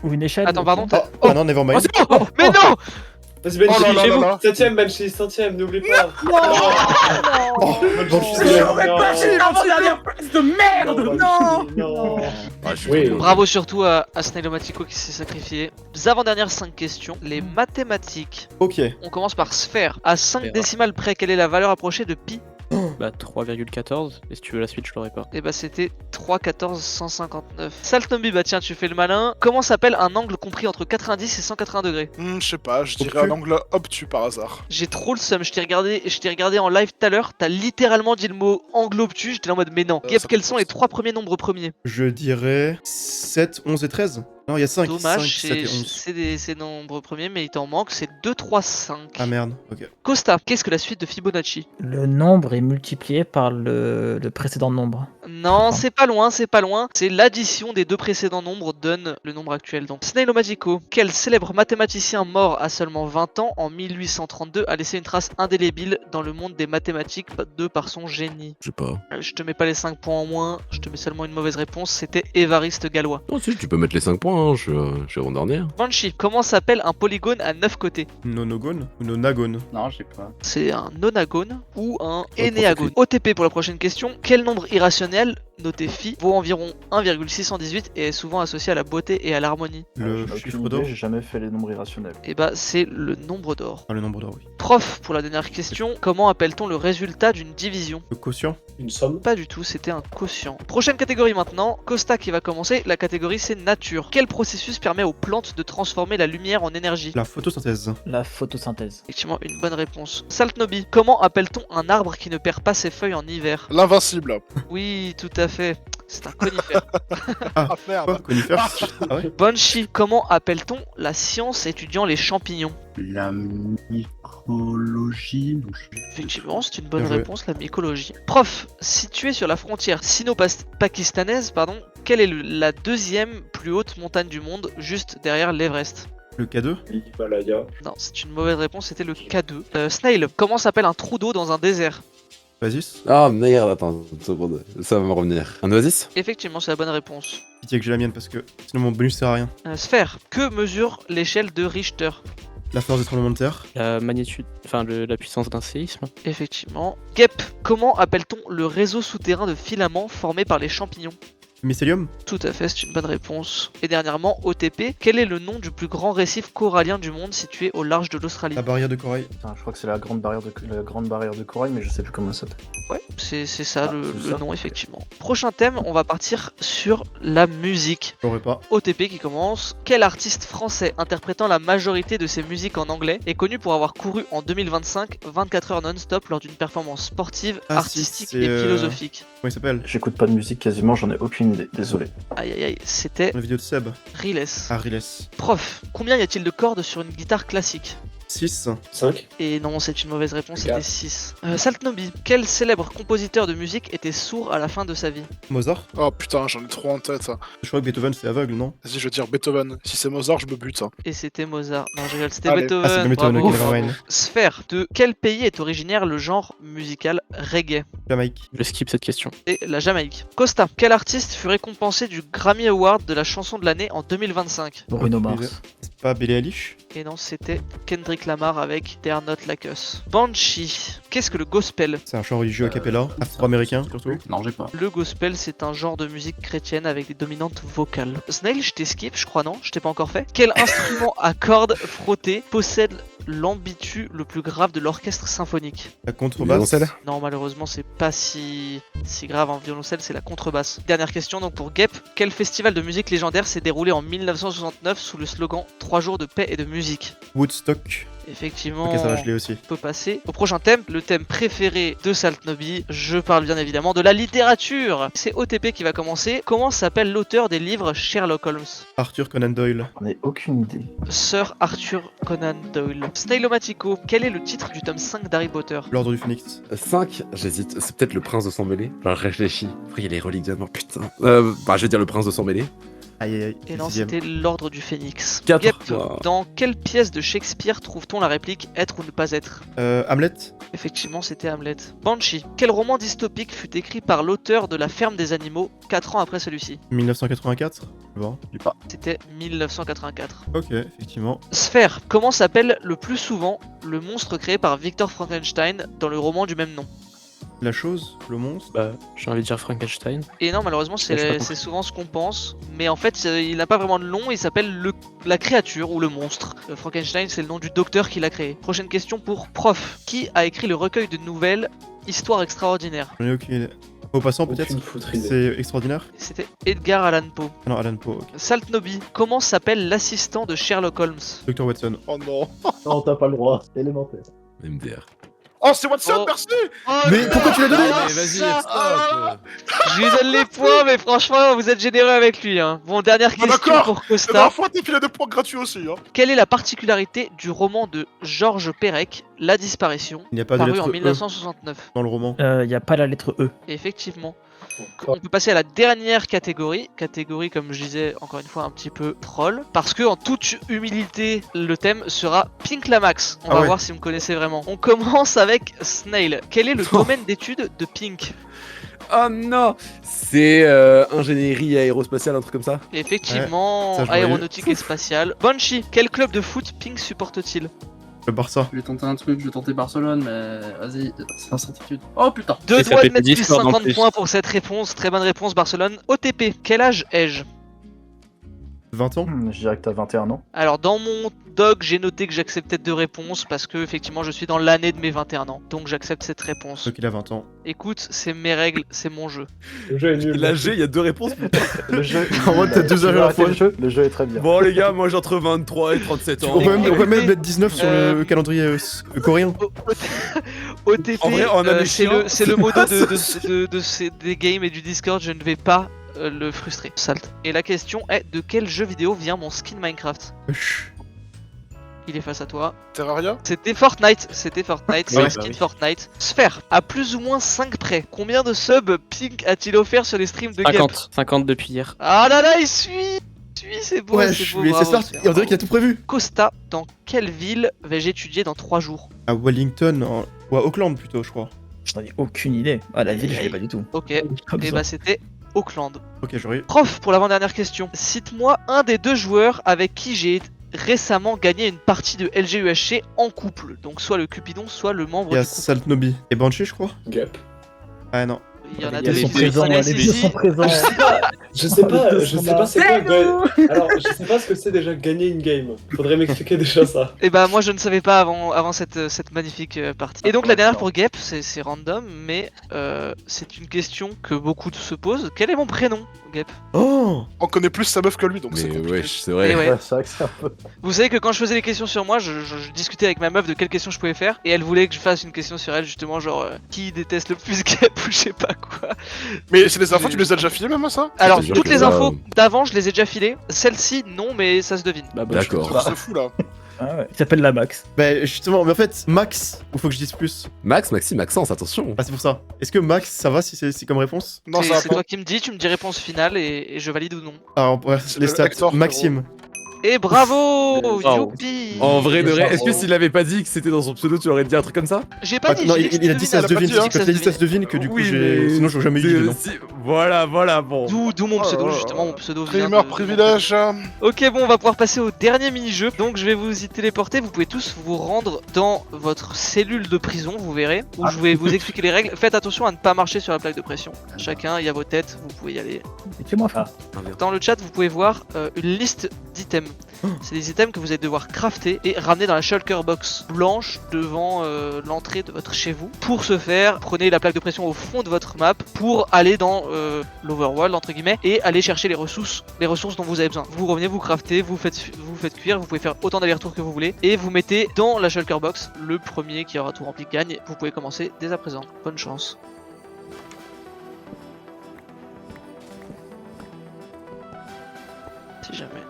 Ou une échelle. Attends, pardon, Oh, ah non, nevermind. Oh, c'est bon! Mais non! Vas-y, Banshee, Oh là là chez là vous. là. 7ème, Banshee, 5ème, n'oublie pas. Oh, bon, je suis Non, désolé. non. place de merde! Non, non. Ah, je suis Oui. trop- Bravo surtout à Snailomatico qui s'est sacrifié. Avant-dernière 5 questions. Les mathématiques. Ok. On commence par sphère. À 5 Sphère. décimales près, quelle est la valeur approchée de pi? Bah 3,14. Et si tu veux la suite, je l'aurais pas. Et bah c'était 3,14,159. Saltnombi, bah tiens, tu fais le malin. Comment s'appelle un angle compris entre 90 et 180 degrés? Je sais pas, je dirais Obtus. un angle obtus par hasard. J'ai trop le seum, je t'ai regardé en live tout à l'heure, t'as littéralement dit le mot angle obtus, j'étais là en mode mais non. Gep, ça quels fait sont les sens. 3 premiers nombres premiers? Je dirais 7, 11 et 13. Non, il y a 5. 5, Dommage, 7 et 11. c'est ces nombres premiers, mais il t'en manque, c'est 2, 3, 5. Ah merde, ok. Costa, qu'est-ce que la suite de Fibonacci? Le nombre est multiplié par le précédent nombre. Non, c'est pas loin, c'est pas loin. C'est l'addition des 2 précédents nombres donne le nombre actuel. Donc, Snailomatico, quel célèbre mathématicien mort à seulement 20 ans en 1832 a laissé une trace indélébile dans le monde des mathématiques de par son génie? Je sais pas. Je te mets pas les 5 points en moins, je te mets seulement une mauvaise réponse, c'était Évariste Galois. Non, si, tu peux mettre les 5 points, hein, je suis avant-dernière. Banshee, comment s'appelle un polygone à 9 côtés? Nonogone ou nonagone? Non, j'ai pas. C'est un nonagone ou un Ouais, énéagone. OTP pour la prochaine question. Quel nombre irrationnel, noté phi, vaut environ 1,618 et est souvent associé à la beauté et à l'harmonie? Le J'ai aucune chiffre idée, d'or? j'ai jamais fait les nombres irrationnels. Et bah c'est le nombre d'or. Ah, le nombre d'or, oui. Prof, pour la dernière question, comment appelle-t-on le résultat d'une division? Le quotient? Une somme. Pas du tout, c'était un quotient. Prochaine catégorie maintenant, Costa qui va commencer, la catégorie c'est nature. Quel processus permet aux plantes de transformer la lumière en énergie? La photosynthèse. La photosynthèse. Effectivement, une bonne réponse. Saltnobi, comment appelle-t-on un arbre qui ne perd pas ses feuilles en hiver? L'invincible. Oui, tout à fait. C'est un conifère. Ah Quoi? merde. Conifère? Ah ouais? Banshee, comment appelle-t-on la science étudiant les champignons? La mycologie. Effectivement, c'est une bonne Bien joué. réponse, la mycologie. Prof, situé sur la frontière sino-pakistanaise, quelle est la deuxième plus haute montagne du monde, juste derrière l'Everest? Le K2? L'Himalaya. Non, c'est une mauvaise réponse, c'était le K2. Snail, comment s'appelle un trou d'eau dans un désert? Oasis? Ah merde, attends, une seconde. Ça va me revenir. Un oasis? Effectivement, c'est la bonne réponse. Pitié que j'ai la mienne parce que sinon mon bonus sert à rien. Sphère, que mesure l'échelle de Richter? La force des tremblements de terre? La magnitude, enfin la puissance d'un séisme. Effectivement. Gep, comment appelle-t-on le réseau souterrain de filaments formé par les champignons? Le mycélium? Tout à fait, c'est une bonne réponse. Et dernièrement, OTP, quel est le nom du plus grand récif corallien du monde situé au large de l'Australie? La barrière de corail? Putain, je crois que c'est la grande barrière de corail, mais je sais plus comment ça s'appelle. Ouais, c'est ça Ah, le c'est ça. nom effectivement. Prochain thème, on va partir sur la musique. J'aurais pas. OTP qui commence. Quel artiste français interprétant la majorité de ses musiques en anglais est connu pour avoir couru en 2025 24 heures non-stop lors d'une performance sportive, Ah, si, artistique c'est, et philosophique? Comment il s'appelle? J'écoute pas de musique quasiment, j'en ai aucune idée, désolé. Aïe aïe aïe, c'était La vidéo de Seb. Riles. Ah, Riles. Prof, combien y a-t-il de cordes sur une guitare classique? 6. 5. Et non, c'est une mauvaise réponse, Regarde. c'était 6. Saltnobi, quel célèbre compositeur de musique était sourd à la fin de sa vie? Mozart? Oh putain, j'en ai trop en tête. Je crois que Beethoven c'est aveugle, non? Vas-y, je vais dire Beethoven. Si c'est Mozart, je me bute. Et c'était Mozart. Non, je rigole, c'était Allez. Beethoven. Ah, c'est bien Beethoven, bravo. ok, nevermind. Sphère, de quel pays est originaire le genre musical reggae? Jamaïque. Je skip cette question. Et la Jamaïque. Costa, quel artiste fut récompensé du Grammy Award de la chanson de l'année en 2025? Bruno Mars. C'est pas Billie Eilish? Et non, c'était Kendrick Lamar avec They're Not Like Us. Banshee, qu'est-ce que le gospel? C'est un chant religieux a cappella, afro-américain surtout. Non, j'ai pas. Le gospel, c'est un genre de musique chrétienne avec des dominantes vocales. Snail, je t'ai skip, je crois, non? Je t'ai pas encore fait. Quel instrument à cordes frottées possède l'ambitu le plus grave de l'orchestre symphonique? La contrebasse. Violoncelle. Non, malheureusement, c'est pas si grave en violoncelle, c'est la contrebasse. Dernière question donc pour Gep. Quel festival de musique légendaire s'est déroulé en 1969 sous le slogan 3 jours de paix et de musique? Woodstock. Effectivement, Ok, ça va, je l'ai aussi. on peut passer au prochain thème, le thème préféré de Saltnobi. Je parle bien évidemment de la littérature. C'est OTP qui va commencer. Comment s'appelle l'auteur des livres Sherlock Holmes? Arthur Conan Doyle. J'en ai aucune idée. Sir Arthur Conan Doyle. Snailomatico, quel est le titre du tome 5 d'Harry Potter? L'ordre du Phénix. 5, j'hésite. C'est peut-être le prince de sang mêlé. J'en réfléchis. Après, il y a les reliques de la mort, putain. Je vais dire le prince de sang mêlé. Aïe aïe aïe. Et non, Sixième. c'était l'ordre du Phénix. 4. Gep, Wow. dans quelle pièce de Shakespeare trouve-t-on la réplique être ou ne pas être? Hamlet. Effectivement, c'était Hamlet. Banshee, quel roman dystopique fut écrit par l'auteur de La Ferme des Animaux 4 ans après celui-ci? 1984. Bon. C'était 1984. Ok, effectivement. Sphère, comment s'appelle le plus souvent le monstre créé par Victor Frankenstein dans le roman du même nom? La chose, le monstre. Bah, j'ai envie de dire Frankenstein. Et non, malheureusement, Je sais pas c'est compris. souvent ce qu'on pense. Mais en fait, il n'a pas vraiment de nom, il s'appelle la créature ou le monstre. Frankenstein, c'est le nom du docteur qui l'a créé. Prochaine question pour Prof. Qui a écrit le recueil de nouvelles Histoire extraordinaire? J'en ai aucune idée. Au passant, peut-être. Aucune foutre idée. C'est extraordinaire. C'était Edgar Allan Poe. Ah non, Alan Poe. Ok. Saltnobi, comment s'appelle l'assistant de Sherlock Holmes? Dr. Watson. Oh non. Non, t'as pas le droit. C'est élémentaire. MDR. Oh, c'est Watson, Oh. merci. Mais pourquoi tu l'as donné? Ah, Allez, ça. stop. Je lui donne les points, mais franchement, vous êtes généreux avec lui. Hein. Bon, dernière Ah, question d'accord. pour La Costa. dernière fois, t'es filé 2 points gratuits aussi. Hein. Quelle est la particularité du roman de Georges Perec, La disparition, Il n'y a pas de paru lettre en E 1969? dans le roman. Y a pas la lettre E. Et effectivement. On peut passer à la dernière catégorie. Catégorie, comme je disais, encore une fois, un petit peu troll. Parce que, en toute humilité, le thème sera Pink Lamax. On Ah va ouais. voir si vous me connaissez vraiment. On commence avec Snail. Quel est le domaine d'étude de Pink? Oh non. C'est ingénierie aérospatiale, un truc comme ça. Effectivement, ça, je voyais. aéronautique et spatiale. Banshee, quel club de foot Pink supporte-t-il? Le Barça. Je vais tenter un truc, je vais tenter Barcelone, mais vas-y, c'est incertitude. Oh putain. Deux Et ça doigts de fait mettre plus 10 en 50 plus. points pour cette réponse. Très bonne réponse, Barcelone. OTP, quel âge ai-je? 20 ans. Je dirais que t'as 21 ans. Alors, dans mon doc, j'ai noté que j'acceptais 2 réponses parce que, effectivement, je suis dans l'année de mes 21 ans. Donc, j'accepte cette réponse. Donc il a 20 ans. Écoute, c'est mes règles, c'est mon jeu. Le jeu est nul. La G, il y a 2 réponses. Le jeu. En mode, t'as 2 heures à la fois. Le jeu, le jeu est très bien. Bon, les gars, moi j'ai entre 23 et 37 ans. On peut Écoutez, même mettre 19 sur le calendrier coréen. OTP, En vrai, en année c'est chiant, le, c'est le modo c'est des games et du Discord, je ne vais pas le frustrer. Salt. Et la question est, de quel jeu vidéo vient mon skin Minecraft? Chut. Il est face à toi. Terraria. C'était Fortnite, c'est Ouais, le skin Fortnite. Sphère, à plus ou moins 5 près, combien de subs Pink a-t-il offert sur les streams de Gep? 50. 50 depuis hier. Ah là là, il suit, c'est beau, Ouais, c'est beau, mais c'est bravo, smart. Et on dirait qu'il a tout prévu. Costa, dans quelle ville vais-je étudier dans 3 jours? À Wellington, ou à Auckland plutôt, je crois. J'en ai aucune idée. Ah, la ville, je l'ai pas du tout. Ok, Comme et ça. bah c'était Auckland. Ok, j'aurais. Prof, pour l'avant-dernière question, cite-moi un des 2 joueurs avec qui j'ai récemment gagné une partie de LGUHC en couple. Donc soit le Cupidon, soit le membre Il y a du couple. Saltnobi. Et Banshee, je crois. Gap. Ah non. Il y en a Ils deux sont qui se présents, connaissent les deux ici. sont présents. Je sais pas c'est quoi. Alors, je sais pas ce que c'est déjà gagner une game. Faudrait m'expliquer déjà ça. Et bah moi je ne savais pas avant cette magnifique partie. Et donc la dernière pour Gep, c'est random, mais c'est une question que beaucoup se posent. Quel est mon prénom, Gep? Oh. On connaît plus sa meuf que lui, donc c'est Mais compliqué. wesh, c'est Et vrai. ouais. Ouais, c'est vrai que c'est un peu. Vous savez que quand je faisais les questions sur moi, je discutais avec ma meuf de quelles questions je pouvais faire, et elle voulait que je fasse une question sur elle, justement, genre qui déteste le plus Gep ou je sais pas quoi. Mais c'est des infos, tu les as déjà filées même à ça? Alors, te jure toutes que les ça, infos d'avant, je les ai déjà filées. Celle-ci, non, mais ça se devine. Bah, D'accord. C'est fou là. Ah ouais. Il s'appelle la Max. Bah justement, mais en fait, Max, ou faut que je dise plus? Max, Maxime, Maxence, attention. Ah c'est pour ça. Est-ce que Max, ça va si c'est comme réponse? Non, Et ça va c'est pas. toi qui me dis, tu me dis réponse finale et je valide ou non. Alors, ouais, C'est les le stats. Hector, Maxime. Et bravo, Wow. youpi. En vrai de vrai, Bravo. est-ce que s'il avait pas dit que c'était dans son pseudo, tu aurais dit un truc comme ça? J'ai pas dit, non, j'ai il dit que a dit ça se il a pas devine. dit, C'est hein. parce qu'il a dit ça se devine que du coup Oui, j'ai. mais Sinon j'aurais jamais eu d'idée, non. Voilà, bon. D'où mon pseudo, Oh, justement, mon pseudo vient Gamer de- privilège. Ok, bon, on va pouvoir passer au dernier mini-jeu. Donc, je vais vous y téléporter. Vous pouvez tous vous rendre dans votre cellule de prison, vous verrez, où je vais vous expliquer les règles. Faites attention à ne pas marcher sur la plaque de pression. Chacun, il y a vos têtes, vous pouvez y aller. Fais-moi frère. Dans le chat, vous pouvez voir une liste d'items. C'est des items que vous allez devoir crafter et ramener dans la shulker box blanche devant l'entrée de votre chez vous. Pour ce faire, prenez la plaque de pression au fond de votre map pour aller dans l'overworld entre guillemets et aller chercher les ressources dont vous avez besoin. Vous revenez, vous craftez, vous faites cuire, vous pouvez faire autant d'allers-retours que vous voulez et vous mettez dans la shulker box. Le premier qui aura tout rempli gagne. Vous pouvez commencer dès à présent. Bonne chance. Si jamais.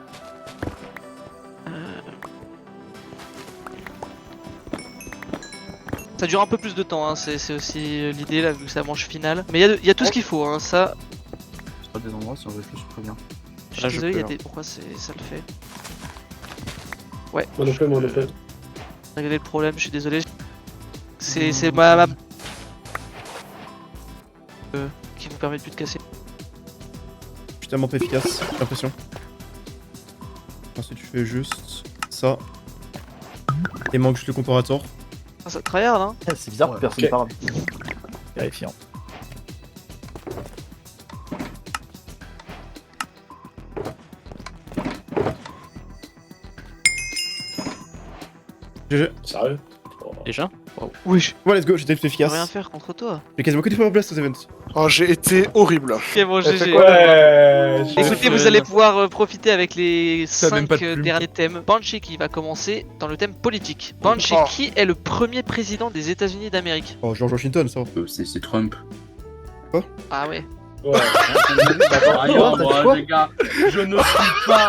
Ça dure un peu plus de temps, hein. C'est aussi l'idée là, vu que c'est la manche finale. Mais il y a tout ce qu'il faut, hein. Ça. C'est pas des endroits si on réfléchit très bien. Je suis Ah, je désolé, il y a peux, des. Pourquoi ça le fait? Moi non plus, moi non plus. Régler le problème, je suis désolé. C'est ma. Qui vous permet de plus de casser. Je suis tellement pas efficace, j'ai l'impression. Ensuite tu fais juste ça. Et manque juste le comparator. Ah, ça tryhard, hein. C'est bizarre que personne Ok. parle. Vérifiant. GG. Sérieux? Déjà? Oui, Ouais, let's go, j'étais plus je peux rien efficace. faire contre toi. J'ai quasiment que des power blast aux events. Oh, j'ai été horrible. Ok, bon, Elle fait GG. quoi, Ouais. Écoutez, vous allez pouvoir profiter avec les Ça a même 5 pas de plume. derniers thèmes. Banshee qui va commencer dans le thème politique. Banshee, Oh. qui est le premier président des États-Unis d'Amérique? Oh, George Washington, ça. C'est Trump. Ah ouais. Ouais. Ailleurs, t'as dit moi, quoi les gars, je ne suis pas.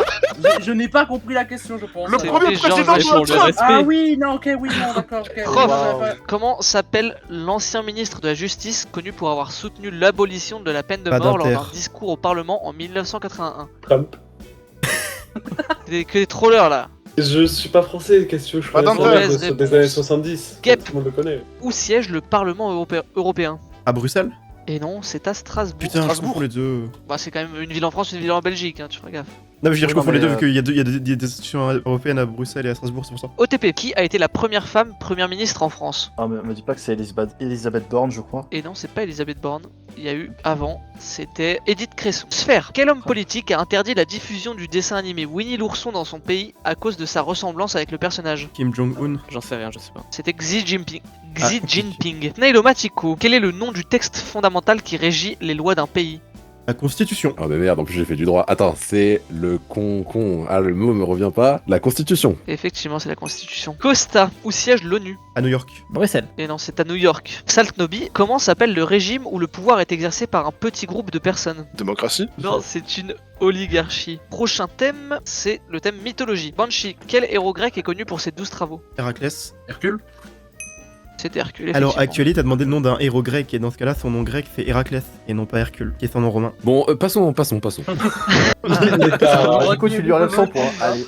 Je n'ai pas compris la question, je pense. Le C'est premier George président Washington. de Trump. Ah oui, non, ok, oui, non, d'accord, ok. Prof, Wow. comment s'appelle l'ancien ministre de la Justice connu pour avoir soutenu l'abolition de la peine de Pas mort lors d'Inter. d'un discours au Parlement en 1981? Trump. Que des trollers là. Je suis pas français, qu'est-ce que tu veux que je Pas fasse d'intérêt. des années 70. Gap. Tout le monde le connaît. Où siège le Parlement européen? À Bruxelles? Et non, c'est à Strasbourg. Putain, je Strasbourg. confonds les deux. Bah c'est quand même une ville en France, une ville en Belgique, hein, tu feras gaffe. Non, mais je veux dire, je Oui, confonds non, les deux mais, vu qu'il y a des institutions européennes à Bruxelles et à Strasbourg, c'est pour ça. OTP, qui a été la première femme première ministre en France? Ah, mais me dis pas que c'est Elisabeth Borne, je crois. Et non, c'est pas Elisabeth Borne. Il y a eu avant, c'était Edith Cresson. Sphère, quel homme politique a interdit la diffusion du dessin animé Winnie l'ourson dans son pays à cause de sa ressemblance avec le personnage? Kim Jong-un. J'en sais rien, je sais pas. C'était Xi Jinping. Ah, Xi ok. Jinping. Snailomatico, quel est le nom du texte fondamental qui régit les lois d'un pays? La Constitution. Ah mais merde, en plus j'ai fait du droit. Attends, c'est le Ah, le mot me revient pas. La Constitution. Effectivement, c'est la Constitution. Costa, où siège l'ONU? À New York. Bruxelles. Et non, c'est à New York. Saltnobi, comment s'appelle le régime où le pouvoir est exercé par un petit groupe de personnes? Démocratie. Non, c'est une oligarchie. Prochain thème, c'est le thème mythologie. Banshee, quel héros grec est connu pour ses 12 travaux? Héraclès. Hercule. C'était Hercule. Alors, effectivement. actuellement, t'as demandé le nom d'un héros grec, et dans ce cas-là, son nom grec c'est Héraclès, et non pas Hercule, qui est son nom romain. Bon, passons. Du coup, tu lui enlèves 100 points. Allez.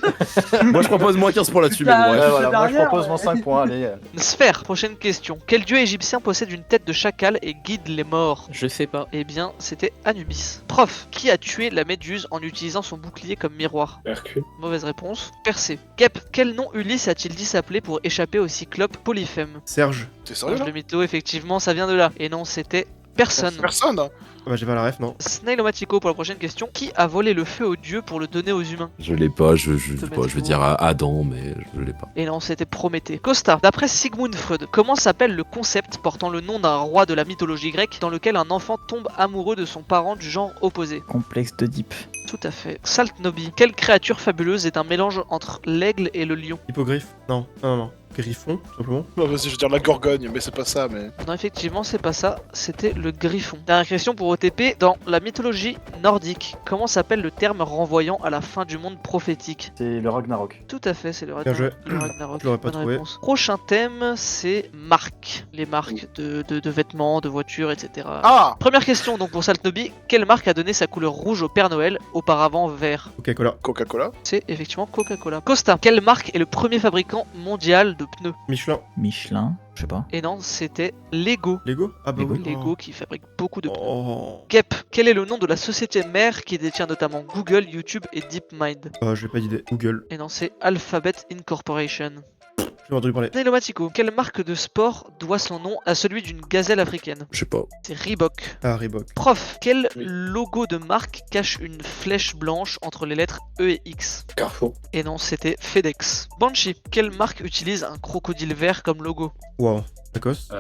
Moi je propose moins 15 pour là-dessus, mais bon, Ouais, bref. voilà, moi je derrière, propose ouais. mon 5 points. Allez. Sphère, prochaine question. Quel dieu égyptien possède une tête de chacal et guide les morts? Je sais pas. Eh bien, c'était Anubis. Prof, qui a tué la méduse en utilisant son bouclier comme miroir? Hercule. Mauvaise réponse. Percé. Gep, quel nom Ulysse a-t-il dit s'appeler pour échapper au cyclope Polyphème? Serge. T'es sérieux là? Le mytho, effectivement, ça vient de là. Et non, c'était personne. Personne. Ah bah, j'ai pas la ref, non. Snailomatico pour la prochaine question. Qui a volé le feu aux dieux pour le donner aux humains? Je l'ai pas, je mettre vais dire Adam, mais je l'ai pas. Et non, c'était Prométhée. Costa, d'après Sigmund Freud, comment s'appelle le concept portant le nom d'un roi de la mythologie grecque dans lequel un enfant tombe amoureux de son parent du genre opposé? Complexe de Deep. Tout à fait. Saltnobi, quelle créature fabuleuse est un mélange entre l'aigle et le lion? Hippogriffe. Non, non, non. Griffon, tout simplement. Bah, vas-y, je veux dire la Gorgogne, mais c'est pas ça, mais. Non, effectivement, c'est pas ça, c'était le griffon. Dernière question pour OTP. Dans la mythologie nordique, comment s'appelle le terme renvoyant à la fin du monde prophétique? C'est le Ragnarok. Tout à fait, c'est le Bien joué. Ragnarok. Le Ragnarok. Je l'aurais pas Bonne trouvé. réponse. Prochain thème, c'est marques. Les marques de vêtements, de voitures, etc. Ah Première question donc pour Saltnobi. Quelle marque a donné sa couleur rouge au Père Noël, auparavant vert? Coca-Cola. Coca-Cola. C'est effectivement Coca-Cola. Costa, quelle marque est le premier fabricant mondial de pneus? Michelin. Michelin, je sais pas. Et non, c'était Lego. Lego. Ah bah Lego. oui. Lego qui fabrique beaucoup de pneus. Oh. Gep, quel est le nom de la société mère qui détient notamment Google, YouTube et DeepMind? J'ai pas d'idée. Google. Et non, c'est Alphabet Incorporation. J'ai entendu parler. Neilomatico, quelle marque de sport doit son nom à celui d'une gazelle africaine? Je sais pas. C'est Reebok. Ah, Reebok. Prof, quel Oui. logo de marque cache une flèche blanche entre les lettres E et X? Carrefour. Et non, c'était FedEx. Banshee, quelle marque utilise un crocodile vert comme logo? Waouh. Lacoste.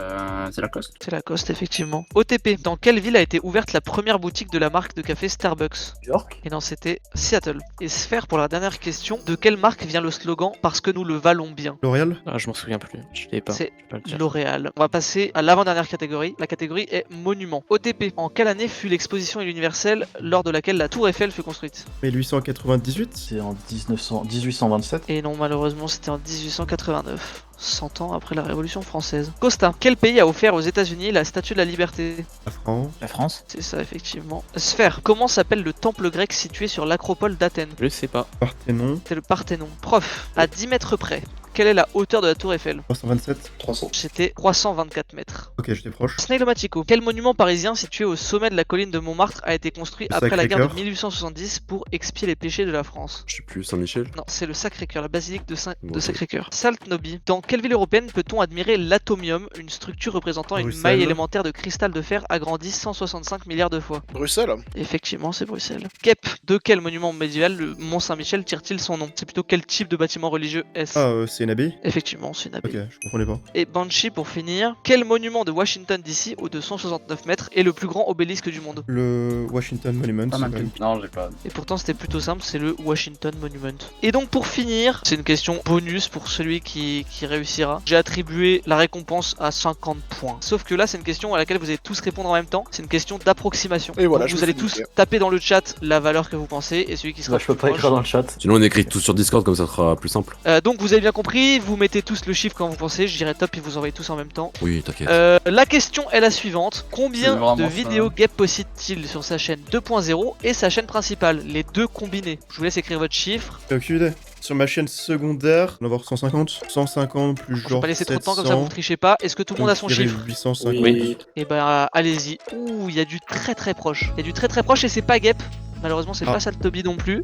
C'est Lacoste. C'est Lacoste, effectivement. OTP, dans quelle ville a été ouverte la première boutique de la marque de café Starbucks? New York. Et non, c'était Seattle. Et Sphère, pour la dernière question, de quelle marque vient le slogan « Parce que nous le valons bien » L'Oréal. Ah, je m'en souviens plus. Je l'ai pas. C'est Je peux pas le dire. L'Oréal. On va passer à l'avant-dernière catégorie. La catégorie est monument. OTP, en quelle année fut l'exposition universelle lors de laquelle la Tour Eiffel fut construite? 1898. C'est en 1827. Et non, malheureusement, c'était en 1889. 100 ans après la Révolution française. Costa, quel pays a offert aux États-Unis la Statue de la Liberté? La France. La France? C'est ça, effectivement. Sphère, comment s'appelle le temple grec situé sur l'acropole d'Athènes? Je sais pas. Parthénon. C'est le Parthénon. Prof, à 10 mètres près, quelle est la hauteur de la Tour Eiffel? 327. 300. C'était 324 mètres. Ok, j'étais proche. Snailomatico, quel monument parisien situé au sommet de la colline de Montmartre a été construit Le après la guerre de Sacré-Cœur. 1870 pour expier les péchés de la France? Je sais plus, Saint-Michel. Non, c'est le Sacré-Cœur, la basilique de Bon, ok. Sacré-Cœur. Saltnobi, dans quelle ville européenne peut-on admirer l'atomium, une structure représentant une Bruxelles. maille élémentaire de cristal de fer agrandie 165 milliards de fois? Bruxelles. Effectivement, c'est Bruxelles. Kep, de quel monument médiéval le Mont Saint-Michel tire-t-il son nom? C'est plutôt quel type de bâtiment religieux est-ce? C'est une abbaye. Effectivement, c'est une abbaye. Ok, je comprenais pas. Et Banshee pour finir, quel monument de Washington DC au de 169 mètres est le plus grand obélisque du monde? Le Washington Monument. Pas c'est mal. quand même- Non, j'ai pas. Et pourtant c'était plutôt simple, c'est le Washington Monument. Et donc pour finir, c'est une question bonus pour celui qui réussira. J'ai attribué la récompense à 50 points. Sauf que là c'est une question à laquelle vous allez tous répondre en même temps. C'est une question d'approximation. Et voilà, Donc je vous me allez fais tous niquer. taper dans le chat la valeur que vous pensez et celui qui sera Bah, je peux plus pas proche. écrire dans le chat. Sinon, on écrit tout sur Discord, comme ça sera plus simple. Donc vous avez bien compris, vous mettez tous le chiffre quand vous pensez, je dirais top et vous envoyez tous en même temps. Oui, t'inquiète. La question est la suivante. C'est Combien vraiment de ça. vidéos Gep possède-t-il sur sa chaîne 2.0 et sa chaîne principale? Les deux combinés. Je vous laisse écrire votre chiffre. J'ai aucune idée. Sur ma chaîne secondaire, on va avoir 150. 150 plus Je vais genre pas laisser trop de temps comme ça 700, vous trichez pas. Est-ce que tout le monde a son donc je dirais chiffre? 850. Oui. Et bah allez-y. Ouh, il y a du très très proche. Il y a du très très proche et c'est pas Gep. Malheureusement c'est Ah. pas Saltobi non plus.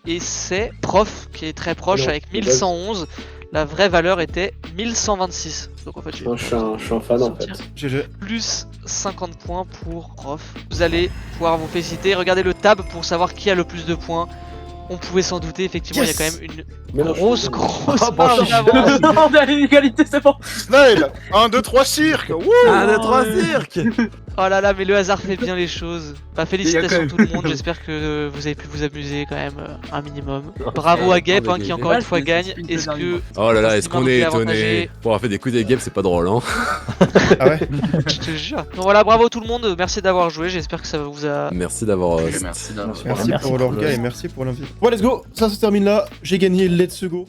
Et c'est Prof qui est très proche Non, avec 1111. La vraie valeur était 1126. Donc en fait j'ai Je suis un fan en fait. GG. plus 50 points pour Prof. Vous allez pouvoir vous féliciter. Regardez le tab pour savoir qui a le plus de points. On pouvait s'en douter, effectivement, Yes. il y a quand même une Mais non, grosse Ah, bon, marge je- d'avance. On a l'égalité, c'est bon. Snail 1, 2, 3, cirque. Wouh 1, 2, 3, cirque. Oh là là, mais le hasard fait bien les choses. Bah, félicitations quand même- tout le monde, j'espère que vous avez pu vous amuser quand même un minimum. Bravo à Gep hein, qui encore une fois Ouais, gagne. c'est Est-ce que Oh là là, C'est est-ce qu'on est Marc qui est étonné avantagé. Pour avoir fait des coups des games, c'est pas drôle, hein. Ah ouais. je te jure. Donc voilà, bravo tout le monde, merci d'avoir joué, j'espère que ça vous a. Merci d'avoir. Merci d'avoir. Merci Merci pour l'orga et merci pour l'invite. Bon, let's go. Ça se termine là. J'ai gagné. Let's go.